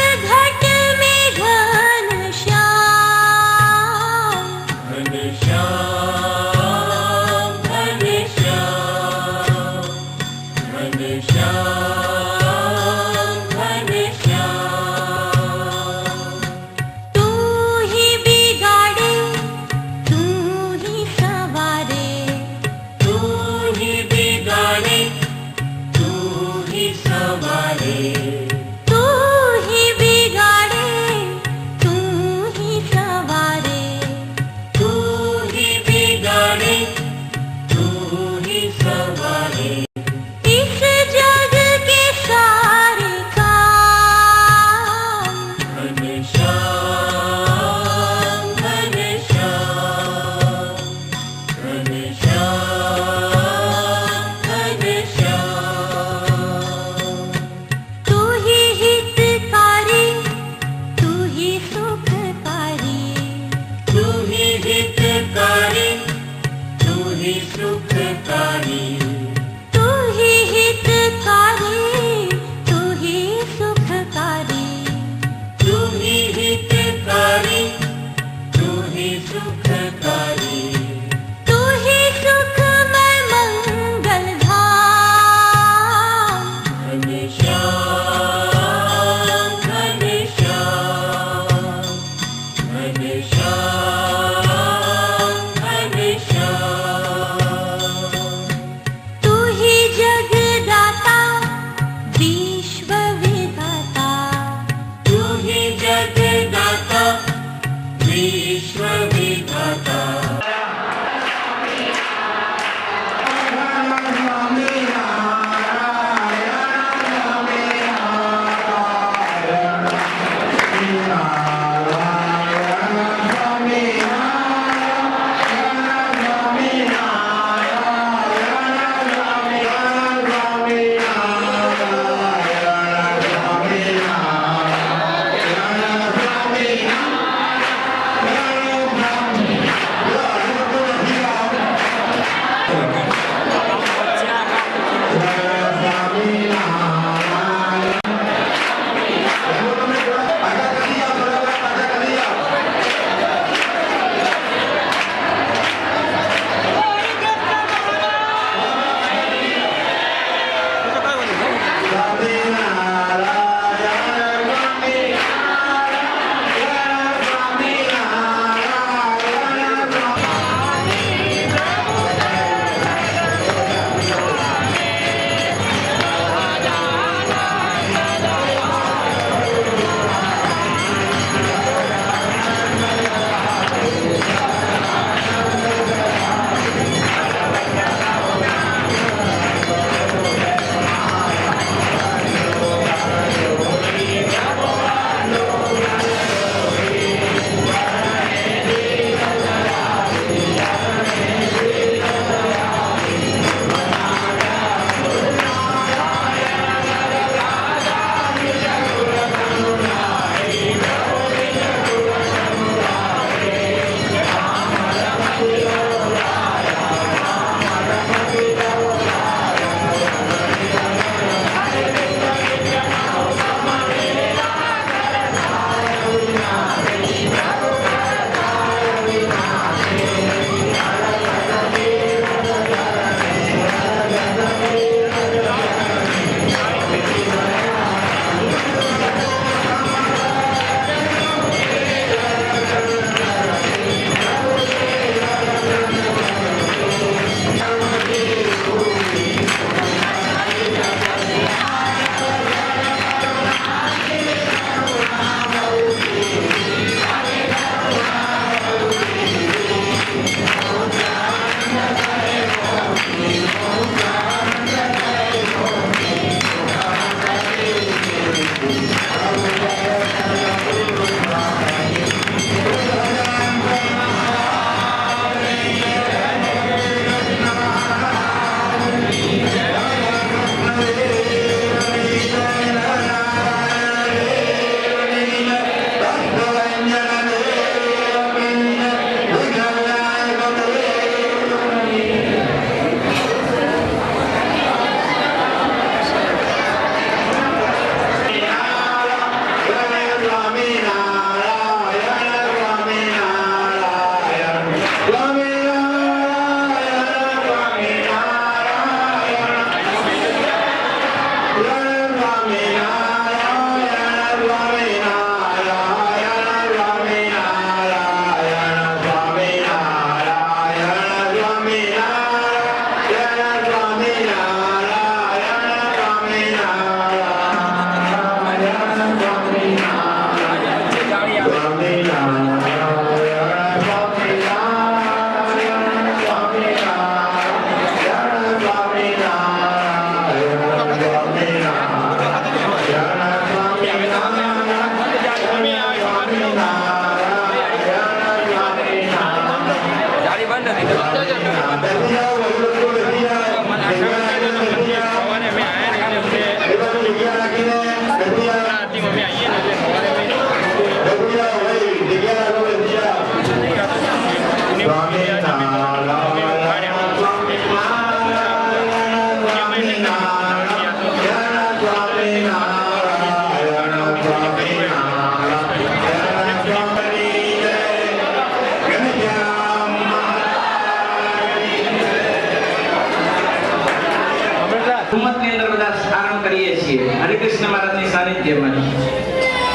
Speaker 3: હરિકૃષ્ણ મહારાજની સાનિધ્યમાં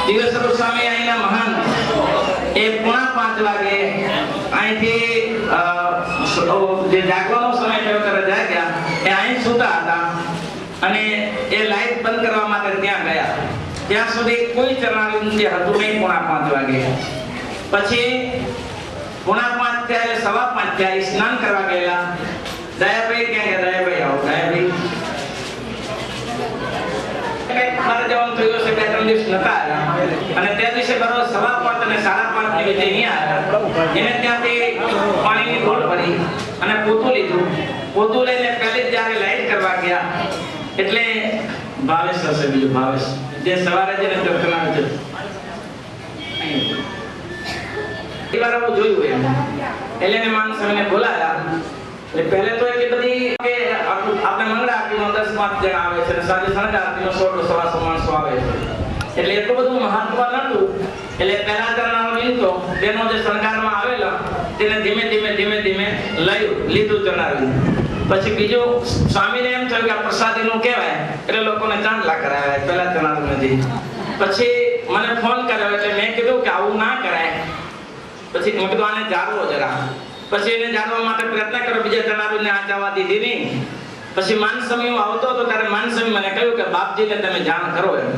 Speaker 3: દિવસ સ્વામી અહીંના મહાન એ 4:30 વાગે અહીંથી જે જાગવાનો સમય થયો ત્યારે જાગ્યા એ અહીં સૂતા હતા અને એ લાઈટ બંધ કરવા માટે ત્યાં ગયા. ત્યાં સુધી કોઈ ચરણારવિંદ જે હતું નહીં 4:30 વાગે. પછી 4:30 થયા 5:15 થયા સ્નાન કરવા ગયેલા. દયાભાઈ ક્યાં ગયા? દયાભાઈ આવો. દયાભાઈ મારે જવાનું થયું હશે, 2-3 દિવસ નતા આવ્યા અને તે દિવસે બરોબર 5:15 અને 5:30 ની વચ્ચે નહીં આવ્યા. એને ત્યાંથી પાણીની ડોલ ભરી અને પોતું લીધું. પોતું લઈને પહેલી જ્યારે લાઈટ કરવા ગયા એટલે ભાવેશ હશે, બીજું ભાવેશ જે સવારે જેને દર્શન છે એ વાર હું જોયું એમ એટલે એને માન સ્વામીને બોલાયા. એટલે પહેલે તો એટલી બધી કે આપણે મંગળા આરતીમાં 10-5 જણા આવે છે અને સાંજે સંધ્યા આરતીમાં 100-125 માણસો આવે છે એટલે એટલું બધું મહત્વ નતું. એટલે પહેલા ચરણારવિંદ તો તેનો જે શણગારમાં આવેલા તેને ધીમે ધીમે લીધું ચરણારવિંદ. પછી બીજું સ્વામીને એમ થયું કે આ પ્રસાદીનું કહેવાય એટલે લોકોને ચાંદલા કરાવ્યા પહેલા ચરણારવિંદથી. પછી મને ફોન કર્યો એટલે મેં કીધું કે આવું ના કરાય. પછી મેં કીધું આને જાળવો જરા. પછી એને જાણવા માટે પ્રયત્ન કર્યો, બીજા ચરણારવિંદને આ જવા દીધી નહીં. પછી માન સ્વામી આવતો હતો ત્યારે માન સ્વામી મને કહ્યું કે બાપજીને તમે જાણ કરો એમ.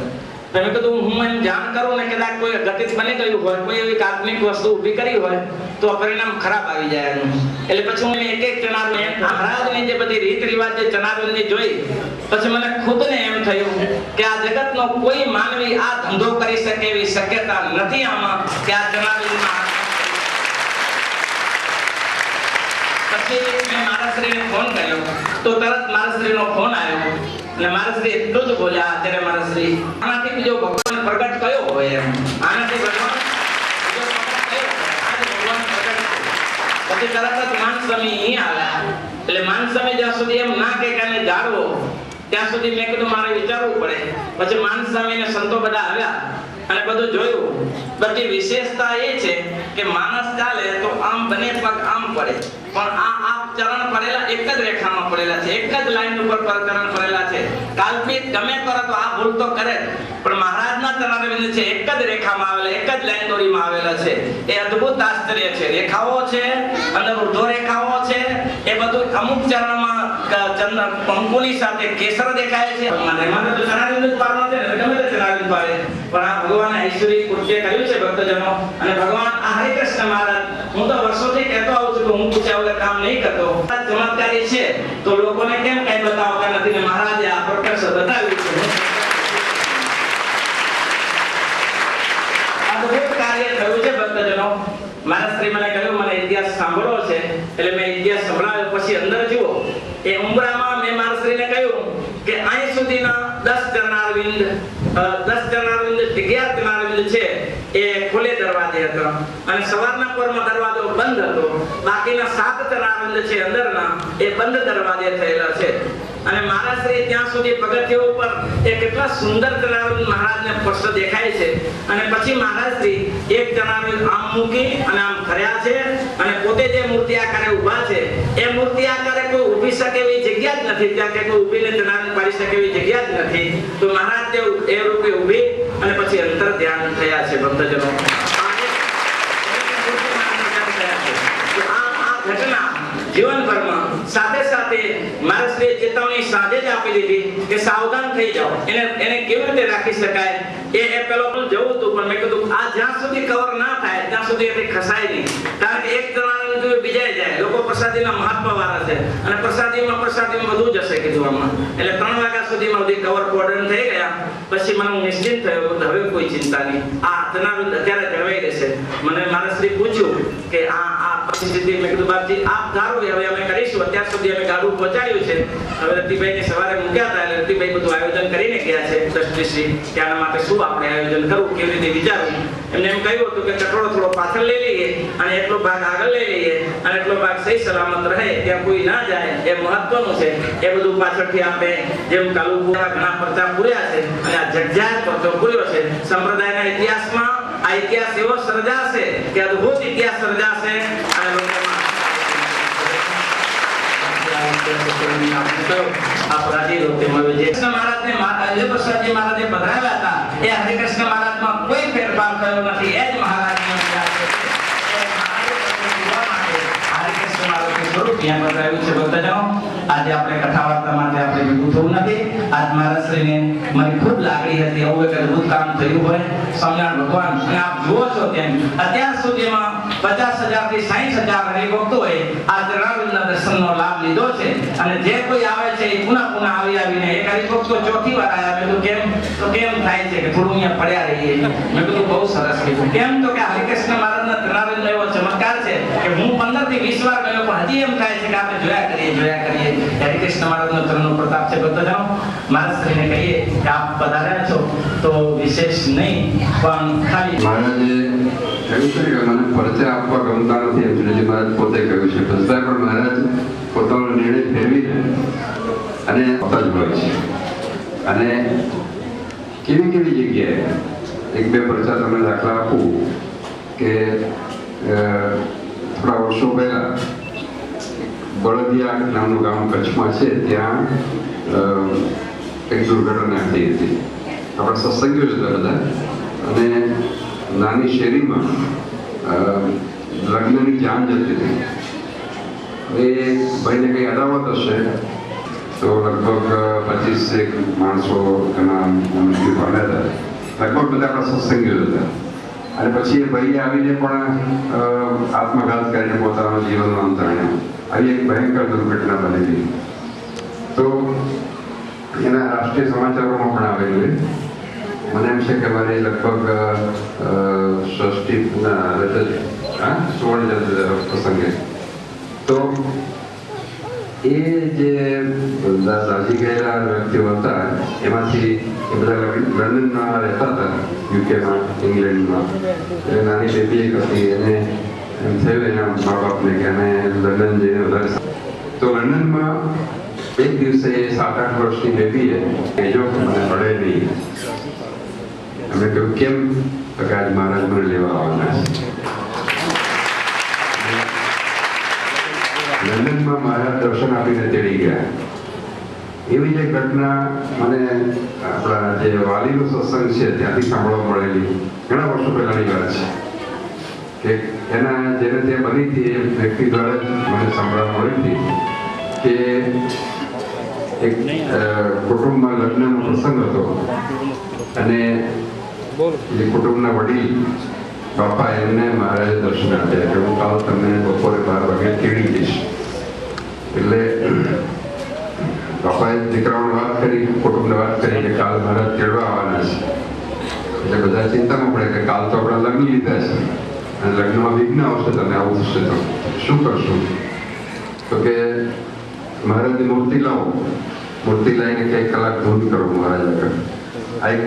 Speaker 3: મેં કીધું હું એમ જાણ કરું ને કદાચ કોઈ ગતિત બની ગયું હોય, કોઈ એવી કાલ્પનિક વસ્તુ ઊભી કરી હોય તો પરિણામ ખરાબ આવી જાય એનું. એટલે પછી હું એક ચરણારવિંદ મહારાજની જે બધી રીત રિવાજ જે ચરણારવિંદની જોઈ પછી મને ખુદને એમ થયું કે આ જગતનો કોઈ માનવી આ ધંધો કરી શકે એવી શક્યતા નથી આમાં કે આ ચરણારવિંદમાં. પછી મેં મારા શ્રીને ફોન કર્યો તો તરત મારા શ્રીનો ફોન આવ્યો અને મારા શ્રી એટલું જ બોલ્યા અત્યારે મારા શ્રી આનાથી બીજો ભગવાન પ્રગટ કયો હોય એમ. આનાથી ભગવાન બીજો પ્રગટ કયો હોય? આજે ભગવાન પ્રગટ. પછી તરત જ માન સ્વામી અહીં આવ્યા. એટલે માન સ્વામી જ્યાં સુધી એમ ના કે કાને જાળવો ત્યાં સુધી મેં કીધું મારે વિચારવું પડે. પછી માન સ્વામીને સંતો બધા આવ્યા અને બધું જોયું. બધી વિશેષતા એ છે કે માણસ ચાલે તો આમ બને પગ આમ પડે પણ આ ચરણ પડેલા એક જ રેખામાં પડેલા છે, એક જ લાઈન ઉપર ચરણ પડેલા છે. કાલ્પિત ગમે કરે તો આ ભૂલ તો કરે પણ મહારાજના ચરણારવિંદ છે એક જ રેખામાં આવેલા, એક જ લાઈન દોરીમાં આવેલા છે. એ અદ્ભુત આશ્ચર્ય છે. રેખાઓ છે, અંદર ઉર્ધ્વ રેખાઓ છે, એ બધું અમુક ચરણમાં ચંદ્ર કંકુની સાથે કેસર દેખાય છે. મને તો ચરણારવિંદ જ પારનો છે ને ગમે તે ચરણારવિંદ પારે પણ આ ભગવાન ઐશ્વર્ય કૃત્ય કર્યું છે ભક્તજનો. અને ભગવાન આ હરિકૃષ્ણ મહારાજ હું તો વર્ષોથી કહેતો આવું છું કે હું પૂછ્યા વગર કામ નહીં કરતો. ચમત્કારી છે તો લોકોને કેમ કઈ બતાવતા નથી ને મહારાજે આ પ્રત્યક્ષ બતાવ્યું છે. અદ્ભુત કાર્ય થયું છે ભક્તજનો. મારા શ્રી મને કહ્યું મને ઇતિહાસ સાંભળવો છે એટલે મેં ઇતિહાસ સંભળાવ્યો. પછી અંદર જુઓ એ ઉંબરામાં મેં મારા શ્રીને કહ્યું કે અહીં સુધીના 10 ચરણારવિંદ 11 ચરણારવિંદ છે એ ખુલ્લે દરવાજે હતા અને સવારના પોરમાં દરવાજો બંધ હતો. બાકીના 7 ચરણારવિંદ છે અંદરના એ બંધ દરવાજે થયેલા છે. અને મારા શ્રી ત્યાં સુધી પગથિયા ઉપર એ કેટલા સુંદર ચરણારવિંદ મહારાજને સ્પષ્ટ દેખાય છે. અને પછી મહારાજ શ્રી એક ચરણારવિંદ આમ મૂકી અને આમ ફર્યા છે અને પોતે જે મૂર્તિ આકારે ઊભા છે એ મૂર્તિ આકારે કોઈ ઊભી શકે એવી જગ્યા જ નથી. ત્યાં કે કોઈ ઊભીને ચરણારવિંદ પાડી શકે એવી જગ્યા જ નથી. તો મહારાજ તે એ રૂપે ઊભી અને પછી અંતર ધ્યાન થયા છે ભક્તજનો. આ ઘટના જીવનભરમાં સાથે સાથે મારા શ્રી ચેતવણી સાંજે જ આપી દીધી કે સાવધાન થઈ જાઓ. એને કેવી રીતે રાખી શકાય એ પેલો પણ જવું હતું પણ મેં કીધું આ જ્યાં સુધી કવર ના થાય ત્યાં સુધી એ ખસાય નહીં. કારણ કે એક જણાને બીજાય જાય. લોકો પ્રસાદીના મહત્વ વાળા છે અને પ્રસાદીમાં બધું જ હશે કીધું આમાં. એટલે 3 વાગ્યા સુધીમાં બધી કવર કોર્ડન થઈ ગયા. પછી મને હું નિશ્ચિત થયો કે હવે કોઈ ચિંતા નહીં, આ ચરણારવિંદ અત્યારે જળવાઈ રહેશે. મને મારા શ્રી પૂછ્યું કે આ પરિસ્થિતિ મેં કીધું બાપજી આપ ધારો હવે અમે કરીશું. અત્યાર સુધી અમે ગાડું પહોંચાડ્યું છે. હવે રતિભાઈને સવારે મૂક્યા હતા એટલે રતિભાઈ બધું આયોજન કરીને ગયા છે ટ્રસ્ટીશ્રી કે આના માટે શું આપણે આયોજન કરવું, કેવી રીતે વિચારવું. એમને એમ કહ્યું હતું કે કટોળો થોડો પાછળ લઈ લઈએ અને એટલો ભાગ આગળ લઈ લઈએ અને એટલો ભાગ સહી સલામત રહે, ત્યાં કોઈ ના જાય એ મહત્વનું છે. એ બધું પાછળથી આપણે જેમ કાલુપુરા ઘણા પરચા પૂર્યા છે અને આ જગજાત પરચો પૂર્યો છે. સંપ્રદાયના ઇતિહાસમાં આ ઇતિહાસ એવો સર્જાશે કે અદ્ભુત ઇતિહાસ સર્જાશે અને લોકોમાં પ્રસાદજી મહારાજે પધરાવ્યા હતા એ હરિકૃષ્ણ મહારાજમાં કોઈ ફેરફાર થયો નથી. એ જ મહારાજની હરિકૃષ્ણ મહારાજનું સ્વરૂપ ત્યાં બતાવ્યું છે. ભક્તજનો, આજે આપણે કથા વાર્તા માટે આપણે ભેગું થવું નથી. આજ મહારાજશ્રીને મારી ખૂબ લાગણી હતી. આવું એક અદભુત કામ થયું હોય સ્વામિનારાયણ ભગવાન. અને આપ જુઓ છો તેમ અત્યાર સુધીમાં 50,000 થી 60,000 હરિભક્તોએ આ ચરણારવિંદના દર્શનનો લાભ લીધો છે. અને જે કોઈ આવે છે એ પુનઃ આવીને એક હરિભક્તો ચોથી વાર આવ્યા. મેં કીધું કેમ થાય છે કે થોડું અહીંયા પડ્યા રહીએ. મેં કીધું બહુ સરસ કીધું. કેમ તો કે હરિકૃષ્ણ મહારાજના ચરણારવિંદનો એવો ચમત્કાર છે કે હું 15 થી 20 વાર ગયો પણ હજી એમ થાય છે કે આપણે જોયા કરીએ. હરિકૃષ્ણ મહારાજનો ચરણનો પ્રતાપ છે. ભક્તજનો, મહારાજશ્રીને કહીએ કે આપ પધાર્યા છો તો વિશેષ નહીં પણ ખાલી
Speaker 5: મહારાજે કહ્યું છે કે મને પરિચય આપવા ગમતા નથી એમ શ્રીજી મહારાજ પોતે કહ્યું છે. છતાં પણ મહારાજ પોતાનો નિર્ણય ફેરવીને અને હોતા જ હોય છે. અને કેવી જગ્યાએ એક બે પરિચય તમને દાખલા આપું કે થોડા વર્ષો પહેલા બળદિયા નામનું ગામ કચ્છમાં છે. ત્યાં એક દુર્ઘટના થઈ હતી. આપણા સત્સંગીઓ જ હતા બધા. અને નાની શેરીમાં લગ્નની જાન જતી હતી. એ ભાઈને કંઈ અદાવત હશે તો લગભગ 25 માણસો એના મૃત્યુ પામ્યા હતા. લગભગ બધા આપણા સત્સંગીઓ હતા. અને પછી એ ભાઈ આવીને પણ આત્મઘાત કરીને પોતાના જીવનનો અંત આણ્યો. આવી એક ભયંકર દુર્ઘટના બનેલી. તો એના રાષ્ટ્રીય સમાચારોમાં પણ આવેલું. મને એમ છે કે મારે લગભગ 16 પ્રસંગે તો એ જે દાજી ગયેલા વ્યક્તિઓ હતા એમાંથી એ બધા લંડનમાં રહેતા હતા, યુકેમાં, ઇંગ્લેન્ડમાં. એ નાની બેબી એક હતી. એને એમ થયું એના મા બાપને કે એને લંડન જઈને વધારે. તો લંડનમાં એક દિવસે 7-8 વર્ષની બેબીએ કહેજો કે મને મળે નહીં. અમે કહ્યું કેમ? તો કે આજ મહારાજ મને લેવા આવવાના છે. લંડનમાં મહારાજ દર્શન આપીને તેડી ગયા. એવી જે ઘટના મને આપણા જે વાલીનો સત્સંગ છે ત્યાંથી સાંભળવા મળેલી. ઘણા વર્ષો પહેલાની વાત છે કે એના જેને ત્યાં બની હતી એ વ્યક્તિ દ્વારા જ મને સાંભળવા મળી હતી કે એક કુટુંબમાં લગ્નનો પ્રસંગ હતો. અને એ કુટુંબના વડીલ બાપા એમને મહારાજે દર્શન આપ્યા કે હું કાલ તમને બપોરે 12 વાગે તેડી જઈશ. એટલે બાપાએ દીકરાઓને વાત કરી, કુટુંબને વાત કરી કે કાલ મહારાજ તેડવા આવવાના છે. એટલે બધા ચિંતામાં પડે કે કાલ તો આપણા લગ્ન લીધા છે અને લગ્નમાં વિઘ્ન આવશે, તમે આવું થશે તો શું કરશું? તો કે મહારાજની મૂર્તિ લાવો. મૂર્તિ લાવીને કે 1 કલાક ધૂન કરો મહારાજ આગળ. આ એક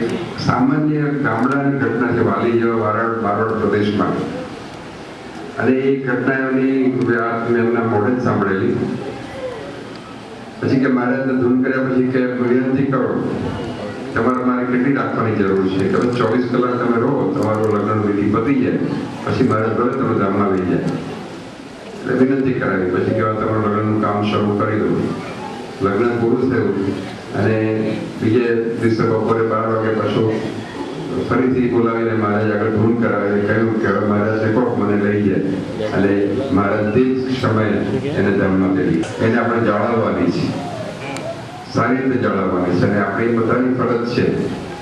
Speaker 5: સામાન્ય ગામડાની ઘટના છે વાલી જેવા મારવાડ પ્રદેશમાં. અને એ ઘટનાઓની વાત મેં એમના મોઢે જ સાંભળેલી. પછી કે મહારાજને ધૂન કર્યા પછી કે વિનંતી કરો તમારે મારે કેટલી રાખવાની જરૂર છે કે 24 કલાક તમે રહો, તમારો લગ્ન વિધિ પતી જાય પછી મહારાજ ભલે તમે ધામમાં લઈ જાય. એટલે વિનંતી કરાવી. પછી કહેવા તમારું લગ્નનું કામ શરૂ કરી દઉં. લગ્ન પૂરું થયું અને બીજે દિવસે બપોરે 12 વાગે પાછું ફરીથી બોલાવીને મહારાજ આગળ ધૂન કરાવીને કહ્યું કે હવે મહારાજને કહો મને લઈ જાય. અને મહારાજ તે જ સમયે એને ધામમાં તેડી. એને આપણે જાળવવાની છે, સારી રીતે જાળવવાની છે. અને આપણી બધાની ફરજ છે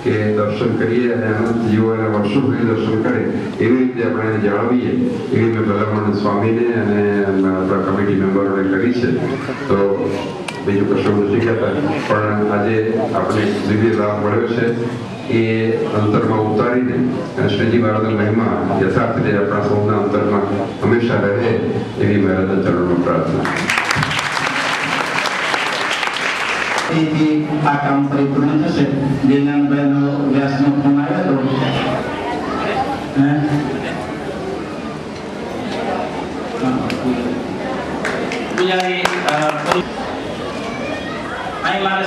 Speaker 5: કે દર્શન કરીએ અને અનંત જીવો એને વર્ષો સુધી દર્શન કરે એવી રીતે આપણે એને જાળવીએ. એવી મેં ભલામણ સ્વામીને અને આપણા કમિટી મેમ્બરોને કરી છે. તો બીજું કશું નથી કહેતા, પણ આજે આપણે દિવ્ય લાભ મળ્યો છે એ અંતરમાં ઉતારીને શ્રીજી મહારાજનો મહિમા યથાર્થ રીતે આપણા સૌના અંતરમાં હંમેશા રહે એવી મહારાજના ચરણોમાં પ્રાર્થના.
Speaker 3: આ કામ પરિપૂર્ણ થશે. દિલનાનભાઈનો વ્યાસનો ફોન આવ્યો હતો. પૂજારી અહીં મારા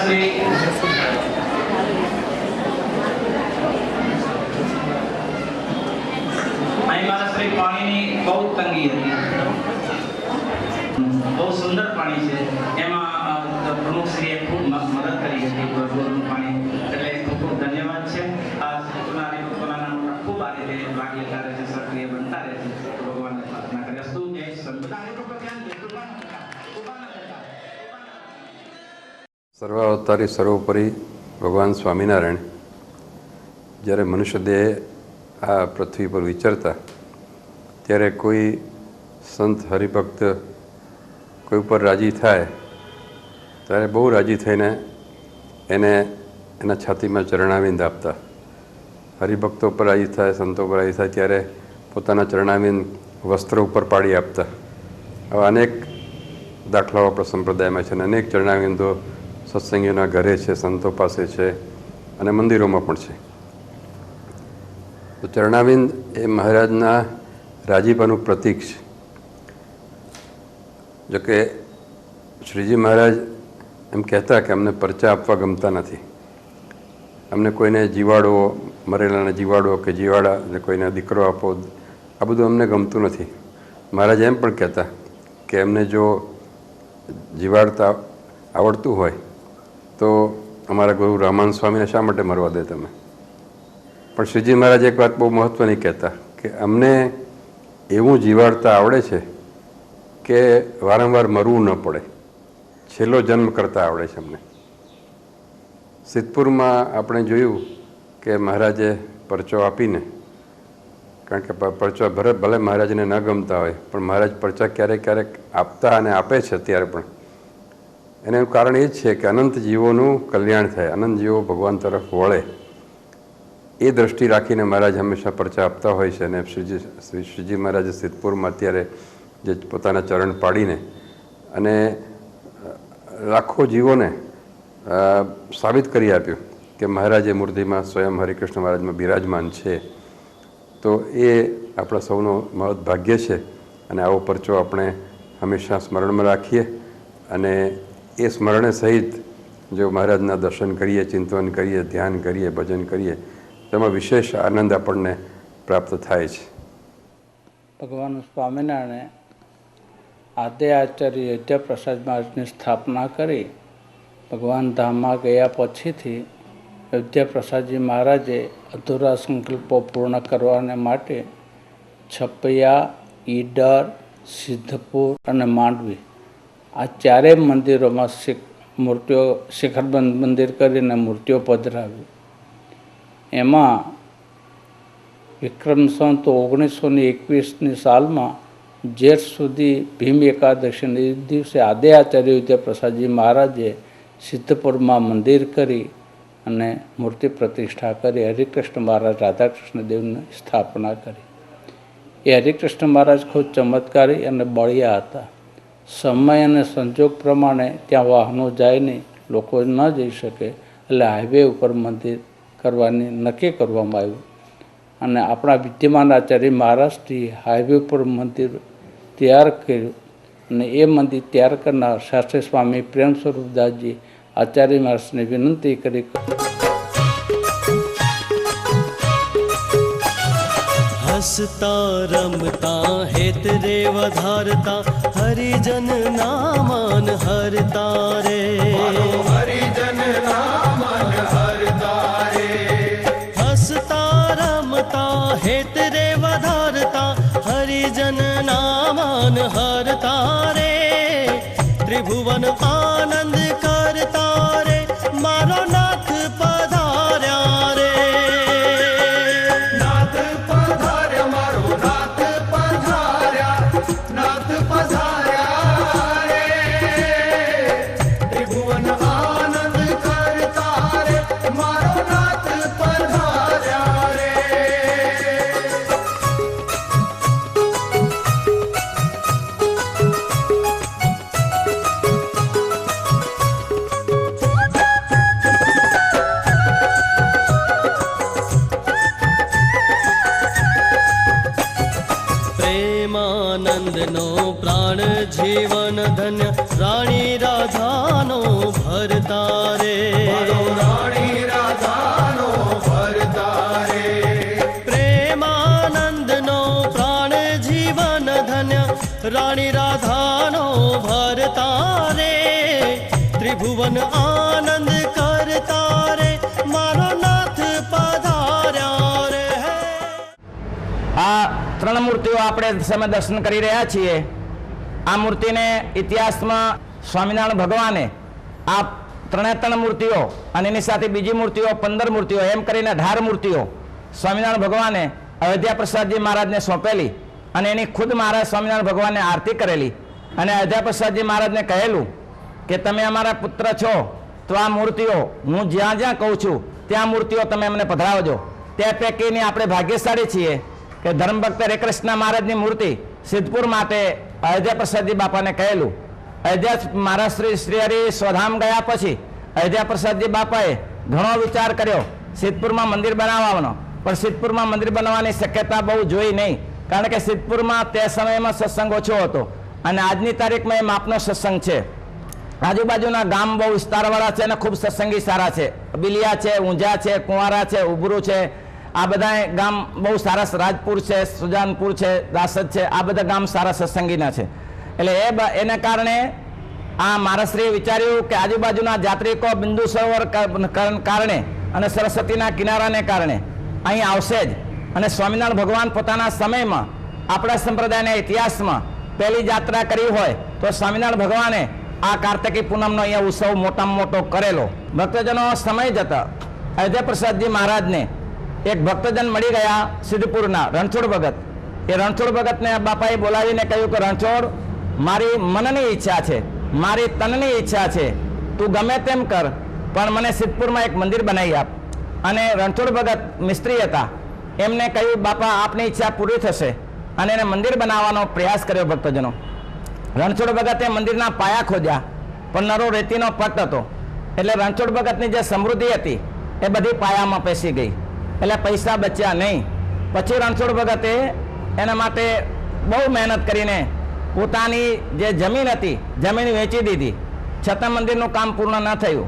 Speaker 3: શ્રી પાણીની બહુ તંગી હતી. બહુ સુંદર પાણી છે. એમાં ભાગ્યથી ગોળનું પાણી એટલે ખૂબ ખૂબ ધન્યવાદ છે. આ સુનારી ભક્તોના નામ ખૂબ આ રીતે વાગ્યતા રહે છે, સક્રિય બનતા રહે છે. ભગવાનને પ્રાર્થના કરીએ. શું જય સંતદારી પર ધ્યાન દે.
Speaker 5: સર્વાવતારી સર્વોપરી ભગવાન સ્વામિનારાયણ જ્યારે મનુષ્ય દેહ આ પૃથ્વી પર વિચરતા ત્યારે કોઈ સંત હરિભક્ત કોઈ ઉપર રાજી થાય ત્યારે બહુ રાજી થઈને એને એના છાતીમાં ચરણાવિંદ આપતા. હરિભક્તો પર રાજી થાય, સંતો પર રાજી થાય ત્યારે પોતાના ચરણાવિંદ વસ્ત્ર ઉપર પાડી આપતા. આવા અનેક દાખલાઓ આપણા સંપ્રદાયમાં છે અને અનેક ચરણાવિંદો સત્સંગીઓના ઘરે છે, સંતો પાસે છે અને મંદિરોમાં પણ છે. તો ચરણાવિંદ એ મહારાજના રાજીપાનું પ્રતીક છે. જોકે શ્રીજી મહારાજ એમ કહેતા કે અમને પરચા આપવા ગમતા નથી, અમને કોઈને જીવાડો, મરેલાને જીવાડો કે જીવાડા કોઈને દીકરો આપો, આ બધું અમને ગમતું નથી. મહારાજ એમ પણ કહેતા કે એમને જો જીવાડતા આવડતું હોય તો અમારા ગુરુ રામાનંદ સ્વામીને શા માટે મરવા દે તમે? પણ શ્રીજી મહારાજ એક વાત બહુ મહત્ત્વની કહેતા કે અમને એવું જીવાડતા આવડે છે કે વારંવાર મરવું ન પડે, છેલ્લો જન્મ કરતા આવડે છે અમને. સિદ્ધપુરમાં આપણે જોયું કે મહારાજે પરચો આપીને, કારણ કે પરચો ભલે મહારાજને ન ગમતા હોય પણ મહારાજ પરચા ક્યારેક ક્યારેક આપતા અને આપે છે અત્યારે પણ. એનું કારણ એ જ છે કે અનંત જીવોનું કલ્યાણ થાય, અનંત જીવો ભગવાન તરફ વળે એ દ્રષ્ટિ રાખીને મહારાજ હંમેશા પરચા આપતા હોય છે. અને શ્રીજી મહારાજે સિદ્ધપુરમાં અત્યારે જે પોતાના ચરણ પાડીને અને લાખો જીવોને સાબિત કરી આપ્યું કે મહારાજ એ મૂર્તિમાં સ્વયં હરિકૃષ્ણ મહારાજમાં બિરાજમાન છે. તો એ આપણા સૌનો મહદ ભાગ્ય છે અને આવો પરચો આપણે હંમેશા સ્મરણમાં રાખીએ અને એ સ્મરણે સહિત જો મહારાજના દર્શન કરીએ, ચિંતન કરીએ, ધ્યાન કરીએ, ભજન કરીએ તેમાં વિશેષ આનંદ આપણને પ્રાપ્ત થાય છે.
Speaker 6: ભગવાન સ્વામિનારાયણે આદ્ય આચાર્ય અયોધ્યાપ્રસાદ મહારાજની સ્થાપના કરી ભગવાન ધામમાં ગયા પછીથી અયોધ્યાપ્રસાદજી મહારાજે અધૂરા સંકલ્પો પૂર્ણ કરવાને માટે છપૈયા, ઈડર, સિદ્ધપુર અને માંડવી આ ચારેય મંદિરોમાં મૂર્તિઓ શિખરબંધ મંદિર કરીને મૂર્તિઓ પધરાવી. એમાં વિક્રમ સંવત 1921ની સાલમાં જેઠ સુધી ભીમ એકાદશીના દિવસે આદ્ય આચાર્ય અયોધ્યાપ્રસાદજી મહારાજે સિદ્ધપુરમાં મંદિર કરી અને મૂર્તિ પ્રતિષ્ઠા કરી હરિકૃષ્ણ મહારાજ રાધાકૃષ્ણ દેવની સ્થાપના કરી. એ હરિકૃષ્ણ મહારાજ ખૂબ ચમત્કારી અને બળિયા હતા. સમય અને સંજોગ પ્રમાણે ત્યાં વાહનો જાય નહીં, લોકો ન જઈ શકે એટલે હાઈવે ઉપર મંદિર કરવાની નક્કી કરવામાં આવ્યું અને આપણા વિદ્યમાન આચાર્ય મહારાજથી હાઈવે ઉપર મંદિર તૈયાર કર્યું અને એ મંદિર તૈયાર કરનાર શાસ્ત્રી સ્વામી પ્રેમ સ્વરૂપદાસજી આચાર્ય મહારાજને વિનંતી કરી
Speaker 7: હસતા રમતા હેત રે વધારતા હરિજન નામન હરતા રે, હરિજન નામન હરતા રે. હસતા રમતા હેત રે વધારતા હરિજન નામન હરતા રે. ત્રિભુવન આનંદ કરતા રે મારો નાથ પધાર્યા રે. નાથ પધાર્યા, મારો નાથ પધાર્યા, નાથ પધાર્યા રે. ત્રિભુવન આનંદ કરતા રે મારો નાથ પધાર્યા રે. પ્રેમાનંદનો પ્રાણ જીવન ધન્ય રાણી રાધાનો ભરતા રે, રાણી રાધાનો ભરતા રે. પ્રેમાનંદનો પ્રાણ જીવન ધન્ય રાણી રાધાનો ભરતા રે. ત્રિભુવન આનંદ કર
Speaker 3: આ ત્રણ મૂર્તિઓ આપણે સામે દર્શન કરી રહ્યા છીએ. આ મૂર્તિને ઇતિહાસમાં સ્વામિનારાયણ ભગવાને આ ત્રણ મૂર્તિઓ અને એની સાથે બીજી મૂર્તિઓ 15 મૂર્તિઓ એમ કરીને 18 મૂર્તિઓ સ્વામિનારાયણ ભગવાને અયોધ્યા પ્રસાદજી મહારાજને સોંપેલી અને એની ખુદ મહારાજ સ્વામિનારાયણ ભગવાનને આરતી કરેલી અને અયોધ્યા પ્રસાદજી મહારાજને કહેલું કે તમે અમારા પુત્ર છો તો આ મૂર્તિઓ હું જ્યાં જ્યાં કહું છું ત્યાં મૂર્તિઓ તમે અમને પધરાવજો. તે પૈકીની આપણે ભાગ્યશાળી છીએ કે ધર્મભક્ત હરે કૃષ્ણ મહારાજની મૂર્તિ સિદ્ધપુર માટે અયોધ્યા પ્રસાદજી બાપાને કહેલું. અયોધ્યા મહારાજ શ્રી હરિ સ્વધામ ગયા પછી અયોધ્યા પ્રસાદજી બાપાએ ઘણો વિચાર કર્યો સિદ્ધપુરમાં મંદિર બનાવવાનો, પણ સિદ્ધપુરમાં મંદિર બનાવવાની શક્યતા બહુ જોઈ નહીં, કારણ કે સિદ્ધપુરમાં તે સમયમાં સત્સંગ ઓછો હતો અને આજની તારીખમાં એ માપનો સત્સંગ છે. આજુબાજુના ગામ બહુ વિસ્તારવાળા છે અને ખૂબ સત્સંગી સારા છે. બિલિયા છે, ઊંઝા છે, કુંવારા છે, ઉભરું છે, આ બધા ગામ બહુ સારા. રાજપુર છે, સુજાનપુર છે, દાસદ છે, આ બધા ગામ સારા સત્સંગીના છે. એટલે એને કારણે આ મહારાષ્ટ્રીએ વિચાર્યું કે આજુબાજુના જાત્રિકો બિંદુ સરોવર કારણે અને સરસ્વતીના કિનારાને કારણે અહીં આવશે જ. અને સ્વામિનારાયણ ભગવાન પોતાના સમયમાં આપણા સંપ્રદાયના ઇતિહાસમાં પહેલી યાત્રા કરી હોય તો સ્વામિનારાયણ ભગવાને આ કાર્તિકી પૂનમનો અહીંયા ઉત્સવ મોટામાં મોટો કરેલો. ભક્તજનો સમય જતા અયોધ્યા પ્રસાદજી મહારાજને એક ભક્તજન મળી ગયા સિદ્ધપુરના રણછોડ ભગત. એ રણછોડ ભગતને બાપાએ બોલાવીને કહ્યું કે રણછોડ, મારી મનની ઈચ્છા છે, મારી તનની ઈચ્છા છે, તું ગમે તેમ કર પણ મને સિદ્ધપુરમાં એક મંદિર બનાવી આપ. અને રણછોડ ભગત મિસ્ત્રી હતા. એમને કહ્યું બાપા આપની ઈચ્છા પૂરી થશે અને એને મંદિર બનાવવાનો પ્રયાસ કર્યો. ભક્તજનો રણછોડ ભગતે મંદિરના પાયા ખોદ્યા પણ નરો રેતીનો પટ હતો એટલે રણછોડ ભગતની જે સમૃદ્ધિ હતી એ બધી પાયામાં પેસી ગઈ એટલે પૈસા બચ્યા નહીં. પછી રણછોડ ભગતે એના માટે બહુ મહેનત કરીને પોતાની જે જમીન હતી જમીન વેચી દીધી, છતાં મંદિરનું કામ પૂર્ણ ન થયું.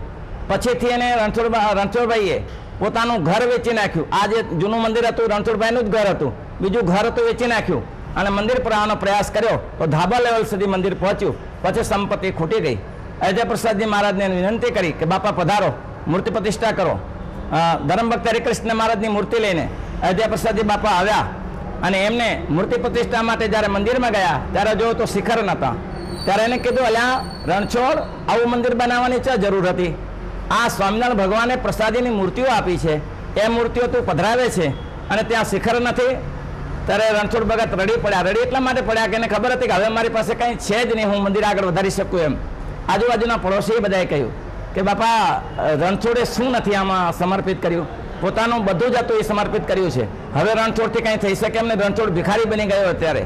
Speaker 3: પછીથી એને રણછોડભાઈએ પોતાનું ઘર વેચી નાખ્યું. આ જે જૂનું મંદિર હતું રણછોડભાઈનું જ ઘર હતું, બીજું ઘર હતું વેચી નાખ્યું અને મંદિર પુરાવાનો પ્રયાસ કર્યો તો ધાબા લેવલ સુધી મંદિર પહોંચ્યું. પછી સંપત્તિ ખૂટી ગઈ. અયોધ્યા પ્રસાદજી મહારાજને વિનંતી કરી કે બાપા પધારો, મૂર્તિ પ્રતિષ્ઠા કરો. ધર્મભક્ત હરિકૃષ્ણ મહારાજની મૂર્તિ લઈને અયોધ્યા પ્રસાદજી બાપા આવ્યા અને એમને મૂર્તિ પ્રતિષ્ઠા માટે જ્યારે મંદિરમાં ગયા ત્યારે જોયું તો શિખર નહોતા. ત્યારે એને કીધું, અલ્યા રણછોડ, આવું મંદિર બનાવવાની છે જરૂર હતી? આ સ્વામિનારાયણ ભગવાને પ્રસાદીની મૂર્તિઓ આપી છે, એ મૂર્તિઓ તું પધરાવે છે અને ત્યાં શિખર નથી? ત્યારે રણછોડ ભગત રડી પડ્યા. રડી એટલા માટે પડ્યા કે એને ખબર હતી કે હવે મારી પાસે કંઈ છે જ નહીં, હું મંદિર આગળ વધારી શકું એમ. આજુબાજુના પડોશીએ બધાએ કહ્યું કે બાપા રણછોડે શું નથી આમાં સમર્પિત કર્યું? પોતાનું બધું જ હતું એ સમર્પિત કર્યું છે, હવે રણછોડથી કંઈ થઈ શકે એમને? રણછોડ ભિખારી બની ગયો ત્યારે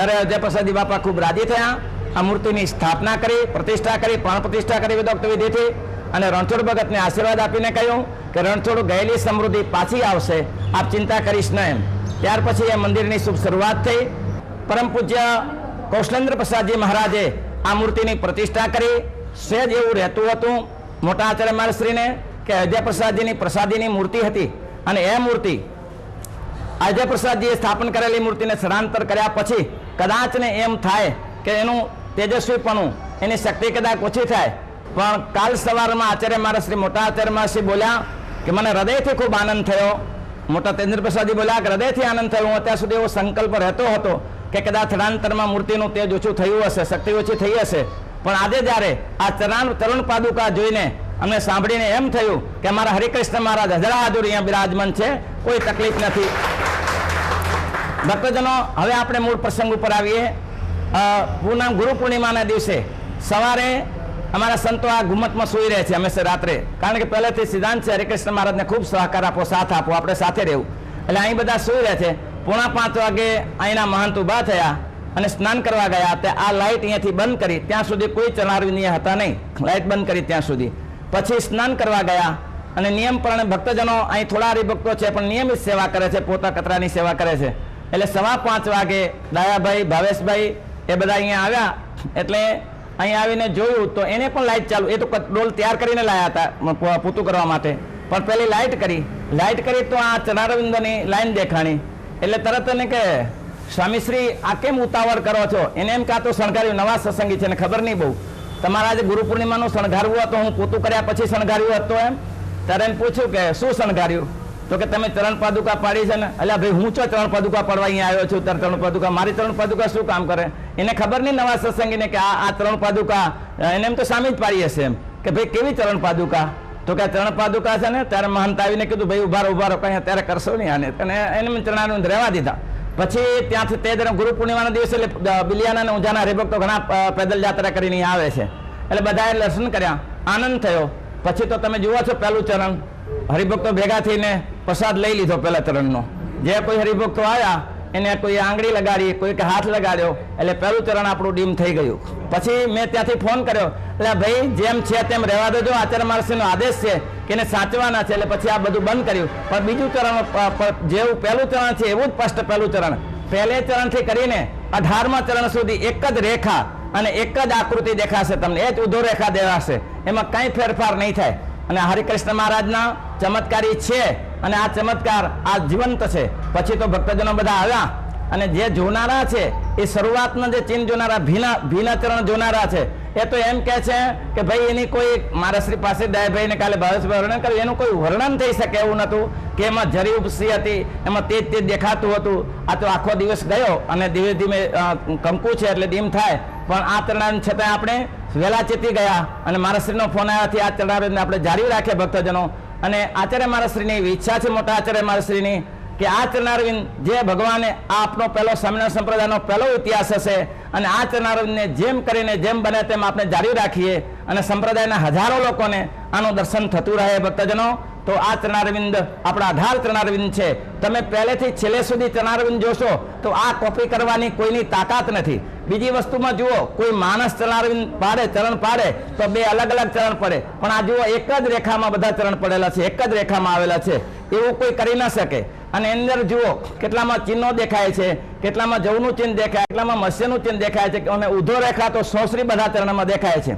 Speaker 3: અયોધ્યા પ્રસાદજી બાપા ખૂબ રાજી થયા. આ મૂર્તિની સ્થાપના કરી, પ્રતિષ્ઠા કરી, પ્રાણ પ્રતિષ્ઠા કરી વિદોક્ત વિધિથી અને રણછોડ ભગતને આશીર્વાદ આપીને કહ્યું કે રણછોડ ગયેલી સમૃદ્ધિ પાછી આવશે, આપ ચિંતા કરીશ ન એમ. ત્યાર પછી એ મંદિરની શુભ શરૂઆત થઈ. પરમ પૂજ્ય કૌશલેન્દ્ર પ્રસાદજી મહારાજે આ મૂર્તિની પ્રતિષ્ઠા કરી. સહેજ એવું રહેતું હતું મોટા આચાર્ય મહારાજશ્રીને કે અયોધ્યા પ્રસાદજીની પ્રસાદીની મૂર્તિ હતી અને એ મૂર્તિ અયોધ્યા પ્રસાદજીએ સ્થાપન કરેલી મૂર્તિને સ્થળાંતર કર્યા પછી કદાચને એમ થાય કે એનું તેજસ્વીપણું, એની શક્તિ કદાચ ઓછી થાય. પણ કાલ સવારમાં આચાર્ય મહારાજશ્રી, મોટા આચાર્ય મહારાજશ્રી બોલ્યા કે મને હૃદયથી ખૂબ આનંદ થયો. મોટા તેજેન્દ્ર પ્રસાદજી બોલ્યા કે હૃદયથી આનંદ થયો. હું અત્યાર સુધી એવો સંકલ્પ રહેતો હતો કે કદાચ સ્થળાંતરમાં મૂર્તિનું તેજ ઓછું થયું હશે, શક્તિ ઓછી થઈ હશે, પણ આજે જ્યારે આ ચરણ પાદુકા જોઈને અમને સાંભળીને એમ થયું કે અમારા હરિકૃષ્ણ મહારાજ હજરાહાજુર અહીંયા બિરાજમાન છે, કોઈ તકલીફ નથી. ભક્તજનો, હવે આપણે મૂળ પ્રસંગ ઉપર આવીએ. ગુરુ પૂર્ણિમાના દિવસે સવારે અમારા સંતો આ ગુમ્મતમાં સૂઈ રહે છે હંમેશા રાત્રે, કારણ કે પહેલેથી સિદ્ધાંત છે હરિકૃષ્ણ મહારાજને ખૂબ સહકાર આપો, સાથ આપો, આપણે સાથે રહેવું. એટલે અહીં બધા સૂઈ રહે છે. 4:45 વાગે અહીંના મહંત ઊભા થયા અને સ્નાન કરવા ગયા. તે આ લાઇટ અહીંયાથી બંધ કરી, ત્યાં સુધી કોઈ ચરણારવિંદ હતા નહીં, લાઇટ બંધ કરી ત્યાં સુધી. પછી સ્નાન કરવા ગયા અને નિયમ પ્રમાણે ભક્તજનો અહીં થોડા હરિભક્તો છે પણ નિયમિત સેવા કરે છે, પોતા કતરાની સેવા કરે છે. એટલે 5:15 વાગે દયાભાઈ, ભાવેશભાઈ એ બધા અહીંયા આવ્યા. એટલે અહીં આવીને જોયું તો એને પણ લાઇટ ચાલુ, એ તો ડોલ તૈયાર કરીને લાવ્યા હતા પૂતું કરવા માટે, પણ પેલી લાઇટ કરી તો આ ચરણારવિંદોની લાઈન દેખાણી. એટલે તરત એને કે સ્વામીશ્રી આ કેમ ઉતાવળ કરો છો? એને એમ કાં તો શણગાર્યું, નવા સત્સંગી છે ને ખબર નહીં બહુ, તમારા આજે ગુરુ પૂર્ણિમાનું શણગારવું હતું, હું પૂતું કર્યા પછી શણગાર્યું હતું એમ. ત્યારે એને પૂછ્યું કે શું શણગાર્યું? તો કે તમે ચરણ પાદુકા પાડી છે ને? એટલે ભાઈ હું ચો ચરણ પાદુકા પડવા અહીંયા આવ્યો છું, તાર ચરણ પાદુકા, મારી ચરણ પાદુકા શું કામ કરે? એને ખબર નહીં નવા સત્સંગીને કે આ ચરણ પાદુકા એને એમ તો સામે જ પાડી હશે એમ કે ભાઈ કેવી ચરણ પાદુકા? તો કે ચરણ પાદુકા છે ને. ત્યારે મહંત આવીને કીધું ભાઈ ઉભા રહો કઈ અત્યારે કરશો નહીં આને, અને એને ચરણારવિંદ રહેવા દીધા. પછી ત્યાંથી તે દરમિયાન ગુરુ પૂર્ણિમાના દિવસે બિલિયાના અને ઊંઝાના હરિભક્તો ઘણા પેદલ યાત્રા કરીને આવે છે, એટલે બધાએ દર્શન કર્યા, આનંદ થયો. પછી તો તમે જુઓ છો પહેલું ચરણ હરિભક્તો ભેગા થઈને પ્રસાદ લઈ લીધો પહેલા ચરણનો. જે કોઈ હરિભક્તો આવ્યા એને કોઈ આંગળી લગાડી, કોઈ હાથ લગાડ્યો, એટલે પહેલું ચરણ આપણું ડીમ થઈ ગયું. પછી મેં ત્યાંથી ફોન કર્યો, એટલે ભાઈ જેમ છે તેમ રહેવા દેજો, આચાર્ય મહારાજનો આદેશ છે કે એને સાચવાના છે. એટલે પછી આ બધું બંધ કર્યું. પણ બીજું ચરણ જેવું પહેલું ચરણ છે એવું જ સ્પષ્ટ પહેલું ચરણ, પહેલે ચરણથી કરીને 18મા ચરણ સુધી એક જ રેખા અને એક જ આકૃતિ દેખાશે તમને, એ જ ઉધો રેખા દેવાશે, એમાં કંઈ ફેરફાર નહીં થાય. અને હરિકૃષ્ણ મહારાજના ચમત્કારી છે અને આ ચમત્કાર આ જીવંત છે. પછી તો ભક્તજનો બધા આવ્યા અને જે જોનારા છે એ શરૂઆતના જે ચિહ્ન જોનારા ભીના ચરણ જોનારા છે એ તો એમ કહે છે કે ભાઈ એની કોઈ મહારાજશ્રી પાસે દયાભાઈને કાલે ભાવેશભાઈ વર્ણન કર્યું, એનું કોઈ વર્ણન થઈ શકે એવું નહોતું કે એમાં જરી ઉપસી હતી, એમાં તેજ દેખાતું હતું. આ તો આખો દિવસ ગયો અને ધીમે ધીમે કંકુ છે એટલે ડીમ થાય. પણ આ ચરણારવિંદ છતાં આપણે વહેલા ચેતી ગયા અને મહારાજશ્રીનો ફોન આવ્યાથી આ ચરણારવિંદને આપણે જાળવી રાખીએ ભક્તજનો. અને આચાર્ય મહારાજશ્રીની એવી ઈચ્છા છે, મોટા આચાર્ય મહારાજશ્રીની, કે આ ચરણારવિંદ જે ભગવાને આ આપણો પહેલો સ્વામિનારાયણ સંપ્રદાયનો પહેલો ઇતિહાસ હશે અને આ ચરણારવિંદને જેમ કરીને જેમ બને તેમ આપણે જાળવી રાખીએ અને સંપ્રદાયના હજારો લોકોને આનું દર્શન થતું રહે ભક્તજનો. તો આ ચરણારવિંદ આપણા આધાર ચરણારવિંદ છે. તમે પહેલેથી છેલ્લે સુધી ચરણારવિંદ જોશો તો આ કોપી કરવાની કોઈની તાકાત નથી. બીજી વસ્તુમાં જુઓ, કોઈ માણસ ચરણારવિંદ પાડે, ચરણ પાડે તો બે અલગ અલગ ચરણ પડે, પણ આ જુઓ એક જ રેખામાં બધા ચરણ પડેલા છે, એક જ રેખામાં આવેલા છે, એવું કોઈ કરી ન શકે. અને અંદર જુઓ કેટલામાં ચિહ્નો દેખાય છે, કેટલામાં જવનું ચિહ્ન દેખાય, કેટલામાં મત્સ્યનું ચિહ્ન દેખાય છે, અને ઉધો રેખા તો સોસરી બધા ચરણમાં દેખાય છે.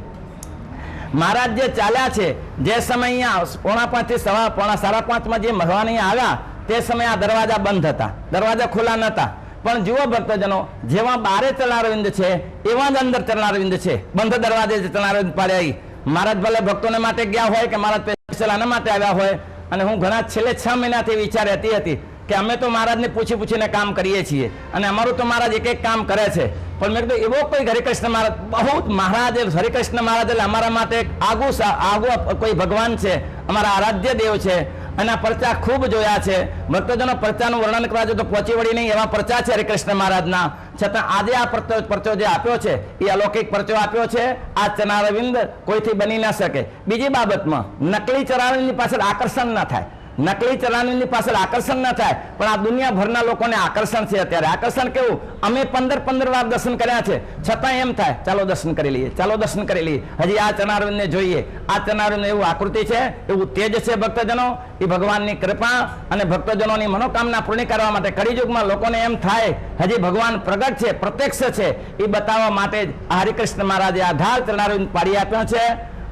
Speaker 3: મહારાજ જે ચાલ્યા છે, જે સમય અહીંયા 4:45 થી 5:45 જે ભગવાન અહીંયા આવ્યા તે સમયે આ દરવાજા બંધ હતા, દરવાજા ખુલ્લા નહોતા. પણ જુઓ ભક્તજનો, જેવા બારે ચરણારવિંદ છે એવા જ અંદર ચરણારવિંદ છે. બંધ દરવાજે ચરણારવિંદ પાડ્યા. મહારાજ ભલે ભક્તોને માટે ગયા હોય કે મહારાજ સ્પેશિયલ આના માટે આવ્યા હોય. અને હું ઘણા છેલ્લે 6 મહિનાથી વિચાર રહેતી હતી કે અમે તો મહારાજને પૂછીને કામ કરીએ છીએ અને અમારું તો મહારાજ એક કામ કરે છે. પણ મેં કીધું એવો કોઈ હરિકૃષ્ણ મહારાજ, બહુ મહારાજ હરિકૃષ્ણ મહારાજ એટલે અમારા માટે આગું કોઈ ભગવાન છે, અમારા આરાધ્ય દેવ છે. અને આ પરચા ખૂબ જોયા છે ભક્તજનો. પરચાનું વર્ણન કરવા જો તો પહોંચી વળી નહીં એવા પરચા છે હરિકૃષ્ણ મહારાજના. છતાં આજે આ પરચો જે આપ્યો છે એ અલૌકિક પરચો આપ્યો છે. આ ચરણારવિંદ કોઈથી બની ના શકે. બીજી બાબતમાં નકલી ચરણારવિંદની પાછળ આકર્ષણ ના થાય, નકલી ચરણારવિંદની પાછળ આકર્ષણ ન થાય, પણ આ દુનિયાભરના લોકોને આકર્ષણ છે. અત્યારે આકર્ષણ કેવું, અમે 15 વાર દર્શન કર્યા છે, છતાં એમ થાય ચાલો દર્શન કરી લઈએ, ચાલો દર્શન કરી લઈએ, હજી આ ચરણારવિંદને જોઈએ. આ ચરણારવિંદ એવું આકૃતિ છે, એવું તેજ છે ભક્તજનો. એ ભગવાનની કૃપા અને ભક્તજનોની મનોકામના પૂર્ણ કરવા માટે કળિયુગમાં લોકોને એમ થાય હજી ભગવાન પ્રગટ છે, પ્રત્યક્ષ છે, એ બતાવવા માટે જ આ હરિકૃષ્ણ મહારાજે આધાર ચરણારવિંદ પાડી આપ્યો છે.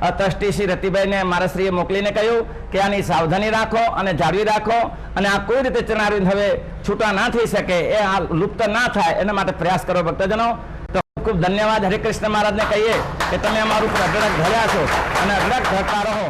Speaker 3: ટ્રસ્ટી શ્રી રતિભાઈને મહારાજશ્રીએ મોકલીને કહ્યું કે આની સાવધાની રાખો અને જાળવી રાખો અને આ કોઈ રીતે ચરણારવિંદ હવે છૂટા ના થઈ શકે, એ આ લુપ્ત ના થાય એના માટે પ્રયાસ કરો ભક્તજનો. તો ખૂબ ધન્યવાદ હરિકૃષ્ણ મહારાજને કહીએ કે તમે અમારું અઢળક ધર્યા છો અને અઢળક ધરતા રહો.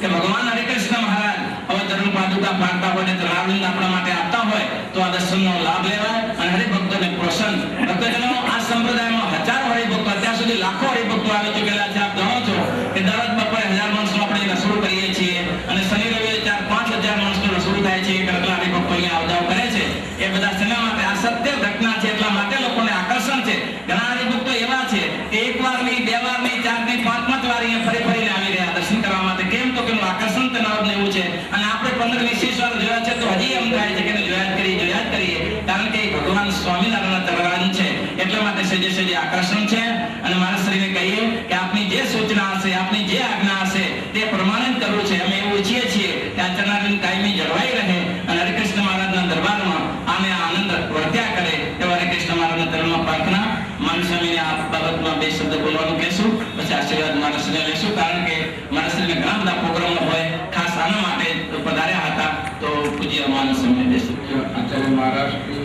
Speaker 3: ભગવાન હરિકૃષ્ણ મહારાજ હવે ધર્મ પાદુકા પાડતા હોય ને તળાવલિંગ આપણા માટે આપતા હોય તો આ દર્શનનો લાભ લેવાય અને હરિભક્તોને પ્રોત્સાહન. ભક્તજનો, આ સંપ્રદાયમાં હજારો હરિભક્તો, અત્યાર સુધી લાખો હરિભક્તો આવી ચૂકેલા છે. આપ જાણો છો કે દરરોજ બપોરે 1000 માણસનું આપણે રસોડું કરીએ છીએ અને શનિ રવિએ 4-5 હજાર માણસનું રસોડું થાય છે. કેટલા હરિભક્તો અહીંયા આવજાવ કરે છે. એ બધા શેના માટે? આ સત્ય ઘટના છે એટલા માટે લોકોને આકર્ષણ છે. ઘણા હરિભક્તો એવા છે કે એક વાર નહીં, 2 વાર નહીં, 4 નહીં, 5 વાર અહીંયા ફરી ફરીને આવી રહ્યા દર્શન કરવા માટે. કેમ? તો કે આકર્ષણ તેના એવું છે. અને આપણે 15-20 વાર જોયા છે તો હજી એમ થાય છે કે જોયા જ કરીએ. કારણ કે ભગવાન સ્વામિનારાયણ તરવાન છે એટલા માટે સજે આકર્ષણ છે. અને મારા શરીરને કહીએ કે આપની જે સૂચના હશે, આપની જે આજ્ઞા હશે તે પ્રમાણે જ કરવું છે. અમે એવું ઈચ્છીએ છીએ કે આ ચરણારીન કાયમી જળવાઈ રહે અને હરિકૃષ્ણ મહારાજના દરબારમાં આને આનંદ વર્ત્યા કરે એવા હરિકૃષ્ણ મહારાજના દરબારમાં પ્રાર્થના. માન સ્વામીને આ બાબતમાં 2 શબ્દ બોલવાનું કહેશું, પછી આશીર્વાદ મારા શ્રીને લેશું. કારણ કે મારા શ્રીને ઘણા બધા પ્રોગ્રામો હોય, ખાસ આના માટે પધાર્યા હતા. તો પૂજ્ય માન સ્વામી લેશું.
Speaker 6: આચાર્ય મહારાષ્ટ્ર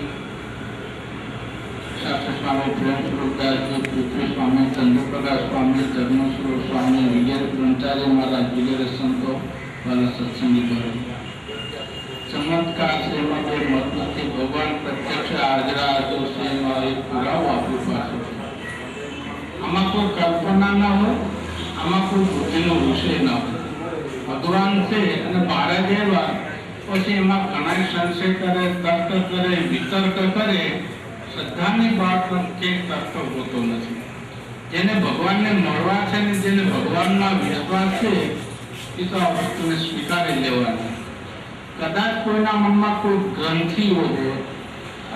Speaker 6: શાસ્ત્ર સ્વામી પ્રેમ સ્વરૂપદાસજી, પૃથ્વી સ્વામી, ચંદ્રપ્રકાશ સ્વામી, ધર્મસ્વરૂપ સ્વામી વગેરે બ્રહ્મચારી મહારાજ વગેરે સંતો વાળા સત્સંગી કરો. ચમત્કાર છે એમાં કોઈ મત નથી. ભગવાન પ્રત્યક્ષ હાજરા હતો છે એમાં એક પુરાવો આપણી પાસે છે. આમાં કોઈ કલ્પના ના હોય, આમાં કોઈ બુદ્ધિનો વિષય ના હોય. ભગવાન છે અને મહારાજ એવા, પછી એમાં ઘણા સંશય કરે, તર્ક કરે, વિતર્ક કરે. શ્રદ્ધાની વાત કે તર્ક હોતો નથી. જેને ભગવાનને મળવા છે ને જેને ભગવાનમાં વિશ્વાસ છે એ તો આ વસ્તુને સ્વીકારી લેવાની. કદાચ કોઈના મનમાં કોઈ ગ્રંથિઓ હોય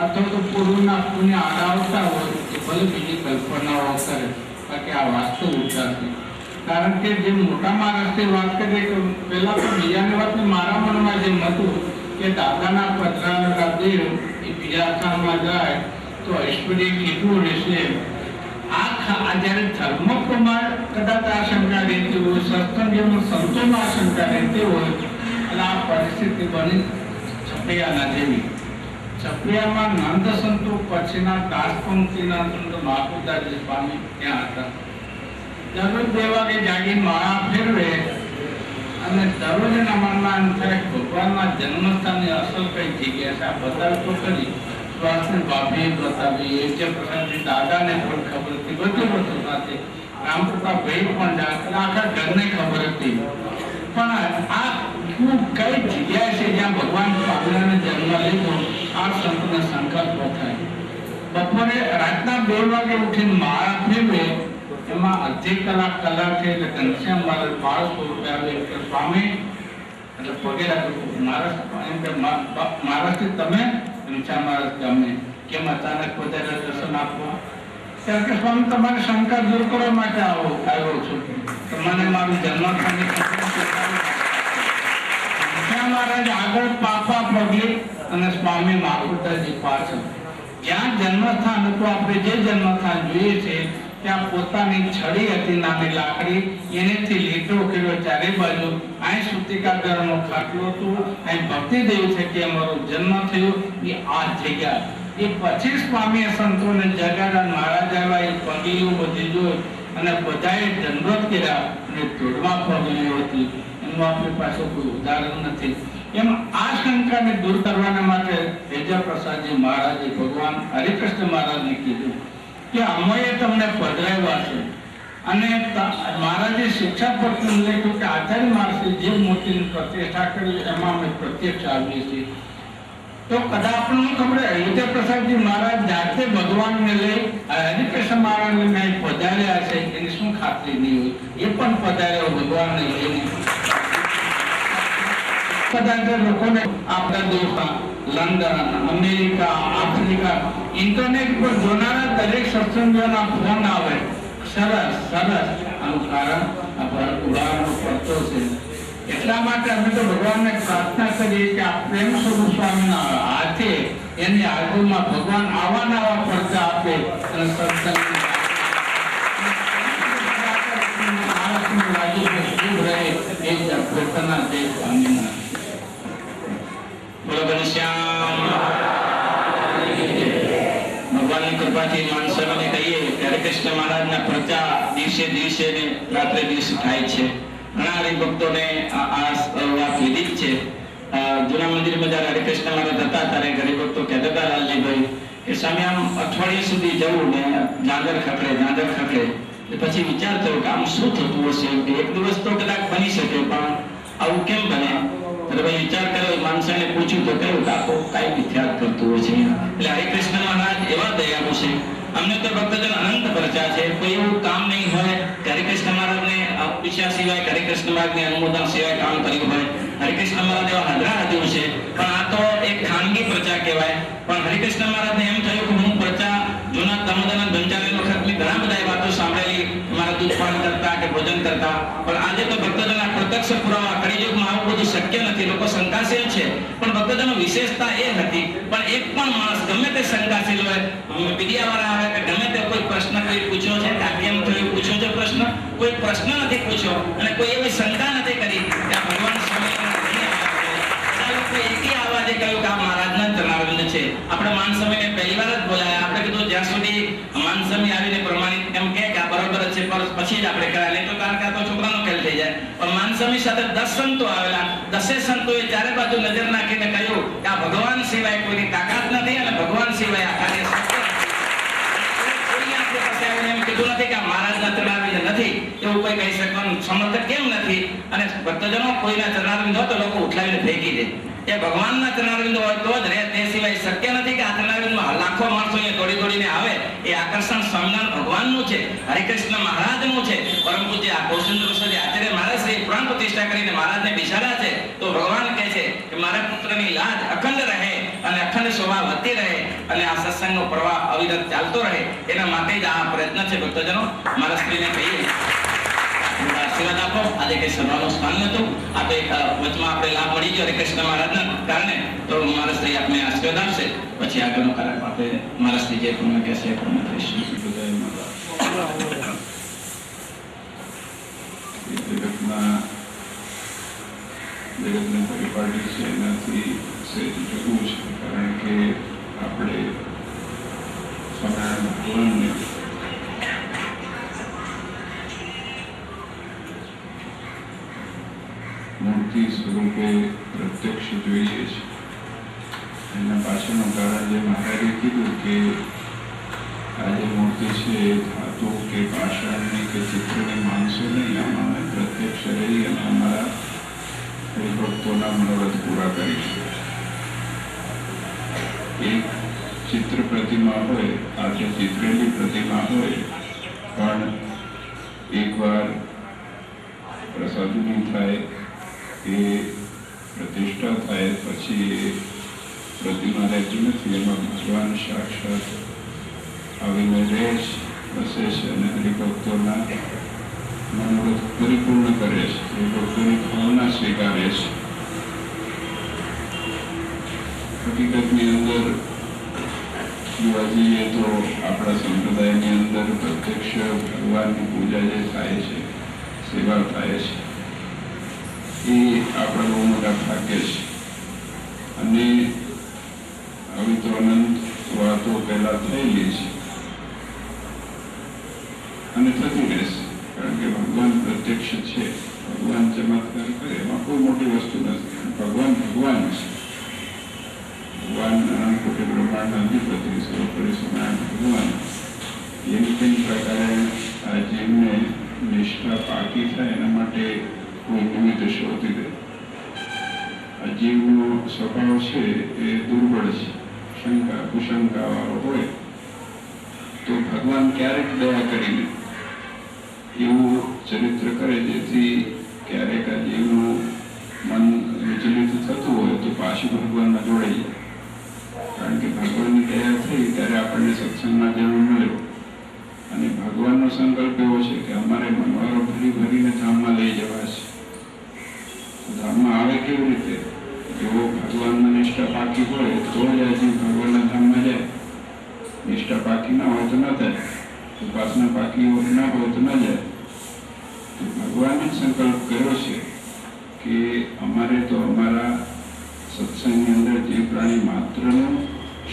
Speaker 6: અથવા તો પૂર્વના પુણ્ય આડાવતા હોય તો ભલે બીજી કલ્પનાઓ કરે, બાકી આ વાસ્તવિકતા છે. કારણ કે જે મોટા માણસની વાત કરીએ કે પહેલા તો બીજાની વાત મારા મનમાં જેમ હતું કે દાદાના પધરાવેલા દેવ એ બીજા સ્થાનમાં જાય તો ઐશ્વર્ય કેટલું રહેશે. આ જ્યારે ધર્મકુમાર કદાચ આ શંકા રહેતી હોય, સત્સંગીમાં સંતોમાં આ શંકા રહેતી હોય અને આ પરિસ્થિતિ બની છપૈયાના જેવી. છપૈયામાં નંદ સંતો પછીના દાસ પંક્તિના સંતો મહાપુદાજી સ્વામી ત્યાં હતા. દરરોજ 2 વાગે જાગી માળા ફેરવે અને દરરોજ એના મનમાં એમ થાય ભગવાનના જન્મસ્થાનની અસલ કઈ જગ્યા છે. આ બતાવી તો કરી સ્વાસ્થ્ય ભાભી બતાવી, એ પ્રસાદજી દાદાને પણ ખબર હતી, બધું સાથે રામપ્રતાપ ભાઈ પણ જાણતા, આખા ઘરને ખબર હતી. પણ આ કઈ જગ્યા છે જ્યાં ભગવાન સ્વામિનારાયણ જન્મ લીધો, આ સંતને સંકલ્પ થાય. બપોરે રાતના 2 વાગે ઉઠીને માળા ફેરવે, એમાં અડધી કલાક છે એટલે ઘનશ્યામ મહારાજ 1200 રૂપિયા આવે સ્વામી એટલે પગે રાખ્યું. મહારાષ્ટ્ર તમે ઘનશ્યામ મહારાજ ગમે કેમ અચાનક વધારે દર્શન આપવા? ત્યારે કે સ્વામી તમારી શંકા દૂર કરવા માટે આવ્યો છું, તમને મારું જન્મસ્થાનની ઘનશ્યામ મહારાજ આગળ પાપા પગે અને સ્વામી મહાપુરજી પાછળ. જ્યાં જન્મસ્થાન હતું, આપણે જે જન્મસ્થાન જોઈએ છે ત્યાં પોતાની છડી હતી, નાની લાકડી, એનેથી લીટો કર્યો ચારે બાજુ. અહીં સુતિકાગરનો ખાટલો હતું, અહીં ભક્તિદેવ છે કે અમારો જન્મ થયો એ આ જગ્યા. એ પછી સ્વામીએ સંતોને જગાડા, મહારાજ આવ્યા, એ પગલીઓ બધી જોઈ અને બધાએ દંડવત કર્યા અને ધોળમાં પગલીઓ હતી. એનું આપણી પાસે કોઈ ઉદાહરણ નથી. એમ આ શંકાને દૂર કરવાના માટે વેજા પ્રસાદજી મહારાજે ભગવાન હરિકૃષ્ણ મહારાજને કીધું કે અમે તમને પધરાવ્યા છે. અને મહારાજે શિક્ષા પત્ર લખ્યું કે આચાર્ય મહારાજે જે મૂર્તિની પ્રતિષ્ઠા કરી એમાં અમે પ્રત્યક્ષ આવીએ છીએ. તો કદાચ આપણને ખબર વેજા પ્રસાદજી મહારાજ જાતે ભગવાનને લઈ હરિકૃષ્ણ મહારાજને પધાર્યા છે એની શું ખાતરી નહીં હોય? એ પણ પધાર્યો ભગવાનને લઈને. કદાચ લોકોને આપણા દેશમાં લંડન, અમેરિકા, આફ્રિકા ઇન્ટરનેટ પર જોનારા દરેક સત્સંગોના ફોન આવે. સરસ સરસ. આનું કારણ આ ઉદાહરણો પડતો છે. એટલા માટે અમે તો ભગવાનને પ્રાર્થના કરીએ કે આ પ્રેમ સ્વરૂપ સ્વામીના હાથે એની હાજરીમાં ભગવાન આવા નવા પડતા આપે અને સત્સંગ રહે એ જ પ્રાર્થના છે સ્વામીના. બોલો ઘનશ્યામ. ભગવાનની કૃપાથી માણસોને કહીએ કે હરિકૃષ્ણ મહારાજના પ્રચાર દિવસે દિવસે ને રાત્રે દિવસે થાય છે. ઘણા હરિભક્તોને આ વાત લીધી જ છે.
Speaker 3: જૂના મંદિરમાં જ્યારે હરિકૃષ્ણ મહારાજ હતા ત્યારે ગરીબ ભક્તો કહેતા હતા લાલજીભાઈ કે સ્વામી આમ અઠવાડિયા સુધી જવું ને ઝાંઝર ખખડે પછી વિચાર થયો કે આમ શું થતું હશે કે એક દિવસ તો કદાચ બની શકે પણ આવું કેમ બને? એટલે ભાઈ વિચાર કર્યો, માણસાને પૂછ્યું તો કહ્યું કે આખો કાંઈ મિથ્યાત કરતું હોય છે. એટલે હરિકૃષ્ણ મહારાજ એવા દયાળુ છે. અમને તો ભક્તજન અનંત પ્રજા છે, કોઈ એવું કામ નહીં હોય કે હરિકૃષ્ણ મહારાજને પૂછ્યા સિવાય કે હરિકૃષ્ણ મહારાજને અનુમોદન સિવાય કામ કર્યું હોય. હરિકૃષ્ણ મહારાજ એવા હજાર છે, પણ આ તો એક ખાનગી પ્રજા કહેવાય. પણ હરિકૃષ્ણ મહારાજને એમ થયું કે હું પ્રજા જૂના દામોદરના બંજારી વખતની ઘણા બધા વાતો સાંભળેલી, મારા દૂધ પાન કરતા કે ભોજન કરતા, પણ આજે તો ભક્તજન આ પ્રત્યક્ષ પુરાવા કળિયુગમાં આવું બધું શક્ય નથી. લોકો શંકાશીલ છે, પણ ભક્તજનો વિશેષતા એ હતી, પણ એક પણ માણસ ગમે તે શંકાશીલ હોય, મીડિયાવાળા આવે કે ગમે તે કોઈ પ્રશ્ન કોઈ પૂછ્યો છે કે આ કેમ થયું પૂછ્યો છે પ્રશ્ન, કોઈ પ્રશ્ન નથી પૂછ્યો અને કોઈ એવી શંકા નથી કરી કે આ ભગવાન એકી આવાજે કહ્યું કે આ મહારાજના ચરણારવિંદ છે. આપણે માનસ્વામીને પહેલી વાર જ બોલાયા. આપણે કીધું જ્યાં સુધી માનસ્વામી આવીને પ્રમાણિત એમ કે આ બરોબર છે પછી જ આપણે કરાય, નહીં તો કારણ કે આ તો છોકરાનો ખેલ થઈ જાય. પણ માનસ્વામી સાથે 10 સંતો આવેલા, 10 સંતોએ ચારે બાજુ નજર નાખીને કહ્યું કે આ ભગવાન સિવાય કોઈની તાકાત નથી અને ભગવાન સિવાય આ કાર્ય શક્ય નથી. એમ કીધું નથી કે આ મહારાજના ચરણારવિંદ નથી એવું કોઈ કહી શકવાનું સમર્થક કેમ નથી. અને ભક્તજનો કોઈના ચરણારવિંદ હોય તો લોકો ઉઠલાવીને ફેંકી દે. એ ભગવાનના ચરણારવિંદ હોય તો જ રહે, તે સિવાય શક્ય નથી કે આ ચરણારવિંદમાં લાખો માણસો અહીંયા દોડીને આવે. એ આકર્ષણ સ્વામિનારાયણ ભગવાનનું છે, હરિકૃષ્ણ મહારાજનું છે. પરમ પૂજ્ય કૌશિક આચાર્ય મહારાજ શ્રી પુરાણ પ્રતિષ્ઠા કરીને મહારાજને બિસાડા છે તો ભગવાન કહે છે કે મારા પુત્રની લાજ અખંડ રહે અને અખંડ શોભા વધતી રહે અને આ સત્સંગનો પ્રવાહ અવિરત ચાલતો રહે. એના માટે જ આ પ્રયત્ન છે. ભક્તજનો મારા સ્ત્રીને કહીએ આશીર્વાદ આપો. આજે કઈ સભાનું સ્થાન નતું, આપણે વચમાં આપણે લાભ મળી ગયો હરિકૃષ્ણ મહારાજના કારણે, તો મારા સ્ત્રી આપને આશીર્વાદ આપશે, પછી આગળનું કાર્ય આપણે મારા સ્ત્રી જે પૂર્ણ કહેશે એ પૂર્ણ કરીશું.
Speaker 8: જગતને પરિપાટી છે એનાથી સહેજ જુદું છે, કારણ કે આપણે સ્વામિનારાયણ ભગવાનને મૂર્તિ સ્વરૂપે પ્રત્યક્ષ જોઈએ છે. એના પાછળનું કારણ જે મહારાજે કીધું કે આ જે મૂર્તિ છે એ ધાતુ કે પાષાણની કે ચિત્રની માણસો નહીં, આમાં અમે પ્રત્યક્ષ રહી અને અમારા હરિભક્તોના મનોરથ પૂરા કરીશું. એક ચિત્ર પ્રતિમા હોય, આ જે ચિત્રેલી પ્રતિમા હોય, પણ એકવાર પ્રસાદની થાય એ પ્રતિષ્ઠા થાય પછી એ પ્રતિમા રહેતી નથી. એમાં ભગવાન સાક્ષાત આવીને રહે છે, વસે છે અને હરિભક્તોના મનોરથ પરિપૂર્ણ કરે છે, હરિભક્તોની ભાવના સ્વીકારે છે. હકીકતની અંદર જોવા જઈએ તો આપણા સંપ્રદાયની અંદર પ્રત્યક્ષ ભગવાનની પૂજા જે થાય છે, સેવા થાય છે, એ આપણા બહુ મોટા ભાગ્ય છે. અને આવી તો અનંત વાતો પહેલા થયેલી છે અને થતી રહેશે, કારણ કે ભગવાન પ્રત્યક્ષ છે. ભગવાન ચમત્કાર કરે એમાં કોઈ મોટી વસ્તુ નથી. ભગવાન ભગવાન છે. ભગવાન અનંત કોટી બ્રહ્માંડના અધિપતિ સર્વોપરી સ્વામિનારાયણ ભગવાન. એમ તેમ પ્રકારે આ જીવને નિષ્ઠા પાકી થાય એના માટે કોઈ નિમિત્ત શોધી દે. આ જીવનો સ્વભાવ છે એ દુર્બળ છે, શંકા કુશંકા વાળો હોય તો ભગવાન ક્યારેક દયા કરીને એવું ચરિત્ર કરે જેથી ક્યારેક આ જીવનું મન વિચલિત થતું હોય તો પાછું ભગવાનમાં જોડાઈ જાય. કારણ કે ભગવાનની દયા થઈ ત્યારે આપણને સત્સંગમાં જન્મ મળ્યો અને ભગવાનનો સંકલ્પ એવો છે કે અમારે મનવારો ભરી ભરીને ધામમાં લઈ જવા છે. ધામમાં આવે કેવી રીતે? જો ભગવાનમાં નિષ્ઠા પાકી હોય તો જ આ જીવ ભગવાનના ધામમાં જાય. નિષ્ઠા પાકી ના હોય તો ન જાય, ઉપાસના પાકી ના હોય તો ન જાય. તો ભગવાને સંકલ્પ કર્યો છે કે અમારે તો અમારા સત્સંગની અંદર જે પ્રાણી માત્રનું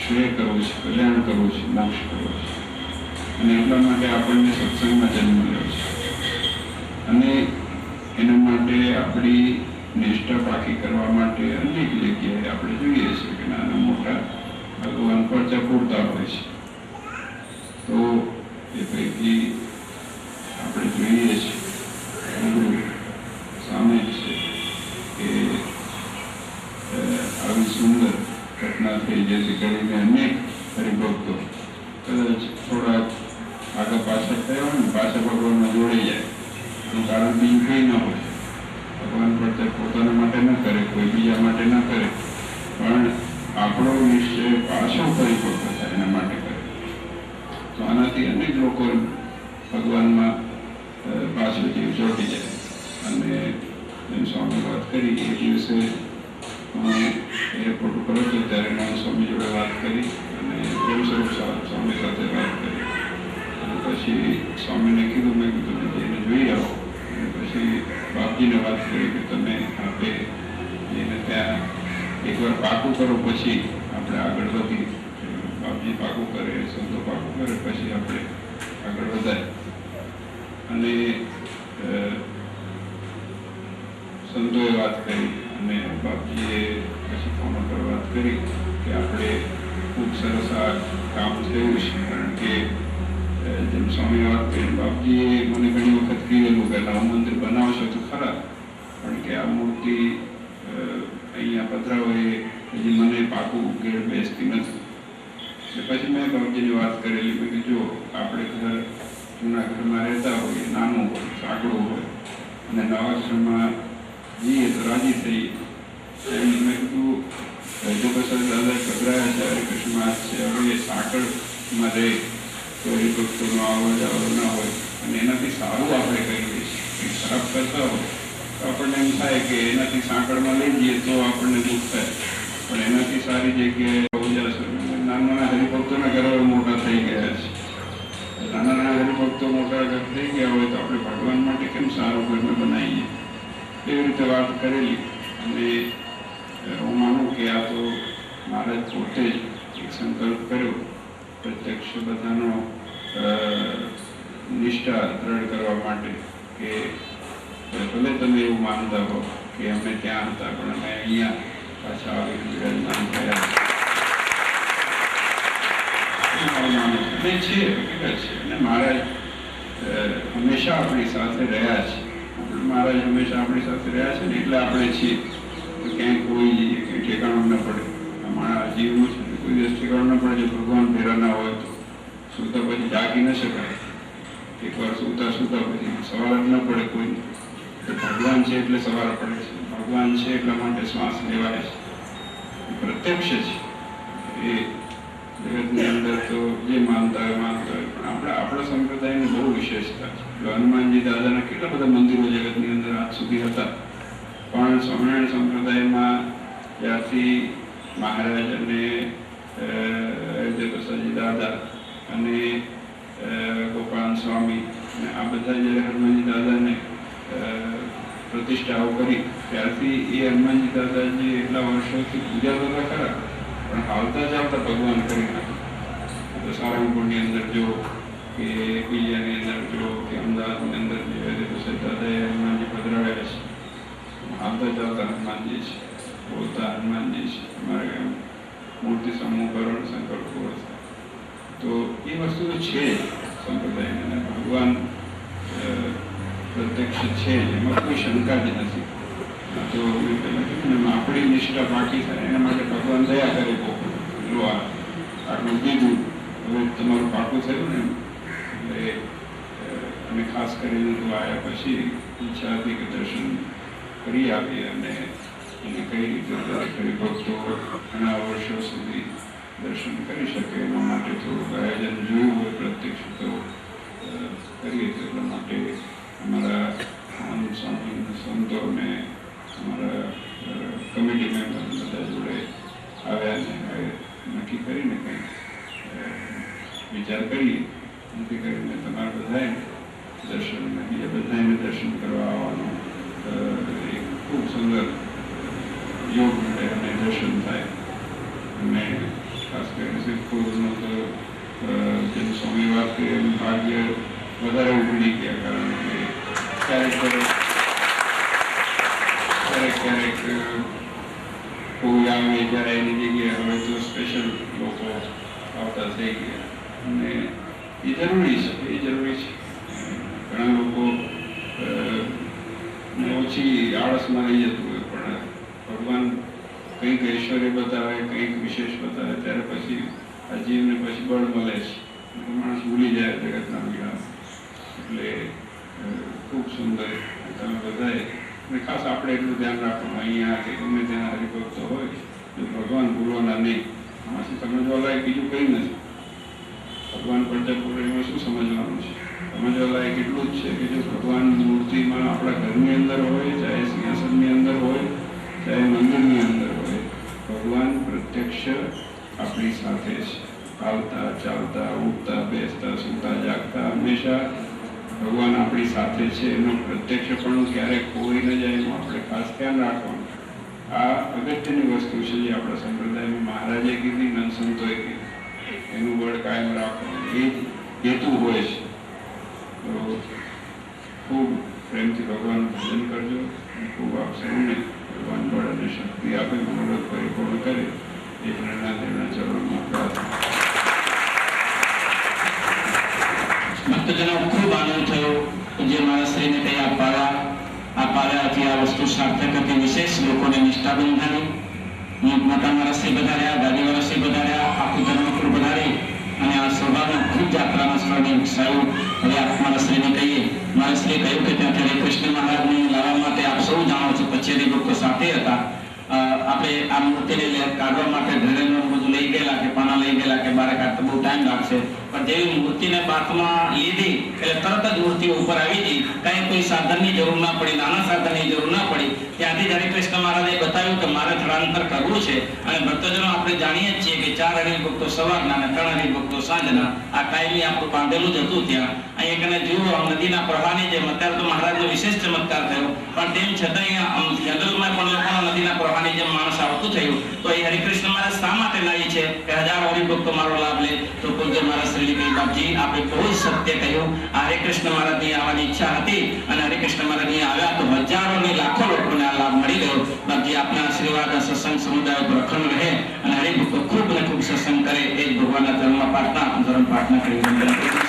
Speaker 8: શ્રેય કરવું છે, કલ્યાણ કરવું છે, મોક્ષ કરવો છે. અને એટલા માટે આપણને સત્સંગમાં જન્મ મળ્યો છે અને એના માટે આપણી નિષ્ઠા પાકી કરવા માટે અનેક જગ્યાએ આપણે જોઈએ છીએ કે નાના મોટા ભગવાન પરચા પૂરતા હોય છે. તો એ પૈકી આપણે જોઈએ છીએ ગુરુ સામે છે કે આવી સુંદર ઘટના થઈ જેથી કરીને અનેક હરિભક્તો કદાચ થોડા આગળ પાછળ થયા હોય ને પાછા ભગવાનમાં જોડાઈ જાય. એનું કારણ બીજું કંઈ ન હોય. ભગવાન પ્રત્યે પોતાના માટે ન કરે, કોઈ બીજા માટે ન કરે, પણ આપણો નિશ્ચય પાછો પરિપક્વ થાય એના માટે કરે. તો આનાથી અનેક લોકો ભગવાનમાં પાછો જીવ ચોંટી જાય. અને જેમ સ્વામી વાત કરી એ દિવસે હું એરપોર્ટ ઉપર હતો ત્યારે નાના સ્વામી જોડે વાત કરી અને પ્રેમ સ્વરૂપ સ્વામી સાથે વાત કરી. અને પછી સ્વામીને કીધું, મેં કીધું જઈને જોઈ આવો. અને પછી બાપજીને વાત કરી કે તમે આપે જઈને ત્યાં એકવાર પાકું કરો પછી આપણે આગળ વધી. બાપજી પાકું કરે, સંતો પાકું કરે, પછી આપણે આગળ વધાય. અને સંતોએ વાત કરી અને બાપજીએ પછી ફોન પર વાત કરી કે આપણે ખૂબ સરસ આ કામ થયું છે. કારણ કે જેમ સ્વામી વાત કરી, બાપજીએ મને ઘણી વખત કીધેલું કે નવું મંદિર બનાવશો તો ખરા, પણ કે આ મૂર્તિ અહીંયા પધરાવો એ હજી મને પાકું ઘેર બેસતી નથી. પછી મેં બાપજીની વાત કરેલી, મેં કે જો આપણે ઘર જૂના ઘરમાં રહેતા હોઈએ, નાનું હોય, સાંકડું હોય, અને નવા ઘરમાં જઈએ તો રાજી થઈએ. એમ મેં કીધું હરિપ્રસાદ દાદા પધરાયા છે, હરિકૃષ્ણ માસ છે, હવે એ સાંકળમાં રહે તો હરિભક્તોનો આવવા જાવડો ના હોય અને એનાથી સારું આપણે કરીએ છીએ. ખરાબ કરતા હોય તો આપણને એમ થાય કે એનાથી સાંકળમાં લઈ જઈએ તો આપણને દુઃખ થાય, પણ એનાથી સારી જગ્યાએ જશે. નાના નાના હરિભક્તોના ઘર મોટા થઈ ગયા છે. નાના નાના હરિભક્તો મોટા ઘર થઈ ગયા હોય તો આપણે ભગવાન માટે કેમ સારું ઘર બનાવીએ. એવી રીતે વાત કરેલી. અને હું માનું કે આ તો મહારાજ પોતે જ એક સંકલ્પ કર્યો પ્રત્યક્ષ બધાનો નિષ્ઠા દ્રઢ કરવા માટે કે ભલે તમે એવું માનતા હો કે અમે ત્યાં હતા પણ અમે અહીંયા પાછા આવી વિરાજમાન થયા છે. અને મહારાજ હંમેશા આપણી સાથે રહ્યા છે. મહારાજ હંમેશા આપણી સાથે રહ્યા છે ને એટલે આપણે છીએ. તો ક્યાંય કોઈ ઠેકાણું ન પડે. અમારા જીવનું છે કોઈ દિવસ ઠેકાણું ન પડે. જો ભગવાન ભેરા ના હોય તો સૂતા પછી જાગી ન શકાય. એકવાર સૂતા પછી સવાર જ ન પડે કોઈ. ભગવાન છે એટલે સવાર પડે છે. ભગવાન છે એટલા માટે શ્વાસ લેવાય છે. પ્રત્યક્ષ છે. એ જગતની અંદર તો જે માનતા હોય પણ આપણા સંપ્રદાયની બહુ વિશેષતા છે. હનુમાનજી દાદાના કેટલા બધા મંદિરો જગતની અંદર આજ સુધી હતા, પણ સ્વામિનારાયણ સંપ્રદાયમાં જ્યારથી મહારાજ અને પ્રસાદજી દાદા અને ગોપાલ સ્વામી અને આ બધા જ્યારે હનુમાનજી દાદાને પ્રતિષ્ઠાઓ કરી ત્યારથી એ હનુમાનજી દાદાજી એટલા વર્ષોથી પૂજા કરતા ખરા, પણ હાલતા ચાલતા ભગવાન કરી નાખ્યું. તો સારંગપુરની અંદર જો કે બીજાની અંદર જો કે અમદાવાદની અંદર જે પ્રસાદ દાદાએ હનુમાનજી પધરાવ્યા છે, હાલતા ચાલતા હનુમાનજી છે, બોલતા હનુમાનજી છે. અમારે મૂર્તિ સમૂહ કરણ સંકલ્પો તો એ વસ્તુ તો છે સંપ્રદાયને. ભગવાન પ્રત્યક્ષ છે, એમાં કોઈ શંકા જ નથી. તો મેં પહેલાં કીધું ને, આપણી નિષ્ઠા બાકી થાય એના માટે ભગવાન દયા કરે. બહુ આટલું કીધું, હવે તમારું પાકું થયું ને એટલે અને ખાસ કરીને તો આવ્યા પછી ઈચ્છા હતી કે દર્શન કરી આવીએ અને એને કઈ રીતે હરિભક્તો ઘણા વર્ષો સુધી દર્શન કરી શકે એના માટે થોડુંક આયોજન જોયું હોય પ્રત્યક્ષ તો કરીએ. તો એટલા માટે અમારા સંતો અને અમારા કમિટી મેમ્બર બધા જોડે આવ્યા ને નક્કી કરીને કંઈક વિચાર કરીએ. નક્કી કરીને તમારા બધાએ દર્શન બીજા બધાને દર્શન કરવા આવવાનું એક ખૂબ સુંદર યોગ મળે અને દર્શન થાય. અને ખાસ કરીને સિદ્ધપુરનું તો જેમ સ્વામી વાત કરી એમ ભાગ્ય વધારે ઉભરી ગયા. કારણ કે ક્યારેક ક્યારેક કોઈ આવે ત્યારે એની જગ્યાએ હવે તો સ્પેશિયલ લોકો આવતા થઈ ગયા અને એ જરૂરી છે ઘણા લોકો ઓછી આળસમાં રહી જતું હોય પણ ભગવાન કંઈક ઐશ્વર્ય બતાવે કંઈક વિશેષ બતાવે ત્યારે પછી આ જીવને પછી બળ મળે છે માણસ ભૂલી જાય જગતના વિના એટલે ખૂબ સુંદર તમે બધાએ અને ખાસ આપણે એટલું ધ્યાન રાખવાનું અહીંયા કે ગમે ત્યાં હરિભક્તો હોય તો ભગવાન ભૂલવાના નહીં આમાંથી સમજવા લાયક બીજું કંઈ નથી ભગવાન પ્રજાપુરીમાં શું સમજવાનું છે સમજવા લાયક એટલું જ છે કે જો ભગવાનની મૂર્તિમાં આપણા ઘરની અંદર હોય ચાહે સિંહાસનની અંદર હોય ચાહે મંદિરની અંદર હોય ભગવાન પ્રત્યક્ષ આપણી સાથે છે આવતા ચાલતા ઉઠતા બેસતા સૂતા જાગતા હંમેશા ભગવાન આપણી સાથે છે એનો પ્રત્યક્ષ પણ ક્યારેક ખોઈ ન જાય એનું આપણે ખાસ ધ્યાન રાખવાનું આ અગત્યની વસ્તુ છે જે આપણા સંપ્રદાયમાં મહારાજે કીધી નન સંતોએ કીધી એનું બળ કાયમ રાખવાનું એ હેતુ હોય છે તો ખૂબ પ્રેમથી ભગવાનનું ભજન કરજો અને ખૂબ આપ સૌને ભગવાન બળ અને શક્તિ આપે મનોરથ પરિપૂર્ણ કરે એ પ્રેરણા તેમના ચરણોમાં પ્રાર્થના.
Speaker 3: ભક્તજનો ખૂબ આનંદ થયો જે મારા શ્રીને કઈ આપાવ્યાથી આ વસ્તુ સાર્થક હતી વિશેષ લોકોને નિષ્ઠા બંધાવી મોટા મારા શ્રી વધાર્યા દાદીવાળા શ્રી વધાર્યા આખું ધર્મકુળ વધારી અને આ સભાનું ખૂબ જાત્રાના સ્થળને વિકસાવ્યું હવે આપ મારા શ્રીને કહીએ મારા શ્રીએ કહ્યું કે ત્યાંથી હરે કૃષ્ણ મહારાજને લાવવા માટે આપ સૌ જાણો છો કચેરી લોકો સાથે હતા આપણે આ મૂર્તિને કાઢવા માટે ઘરેનું બધું લઈ ગયેલા કે પાના લઈ ગયેલા કે બારે કાઢતા બહુ ટાઈમ લાગશે પણ જેવી મૂર્તિને બાથમાં લીધી એટલે તરત જ મૂર્તિ ઉપર આવી ગઈ કઈ કોઈ સાધનની જરૂર ના પડી નાના સાધનની જરૂર ના પડી ત્યાંથી હરે કૃષ્ણ મહારાજે બતાવ્યું કે મારે સ્થળાંતર કરવું છે અને ભક્તજનો આપણે જાણીએ જ છીએ કે 4 હરિભક્તો સવારના અને 3 હરિભક્તો સાંજના આ કાયમી આપણું બાંધેલું જ હતું ત્યાં અહીંયા કને જુઓ નદીના પ્રવાહની જેમ અત્યારે તો મહારાજનો વિશેષ ચમત્કાર થયો પણ તેમ છતાં જંગલમાં પણ લોકોના નદીના પ્રવાહની જેમ માણસ આવતું થયું તો એ હરિકૃષ્ણ મહારાજ શા માટે લાવી છે કે હજારો હરિભક્તો મારો લાભ લે તો પૂજ્ય મહારાજ શ્રી બાપજી આપણે બહુ સત્ય કહ્યું આ હરિકૃષ્ણ મહારાજની આવવાની ઈચ્છા હતી અને હરિકૃષ્ણ મહારાજની આવ્યા તો હજારો ને લાખો લોકોને આ લાભ મળી ગયો બાપજી આપના આશીર્વાદ સત્સંગ સમુદાય પર અખંડ રહે અને હરિભક્તો ખૂબ ને ખૂબ સત્સંગ કરે એ જ ભગવાનના ધર્મ પ્રાર્થના કરી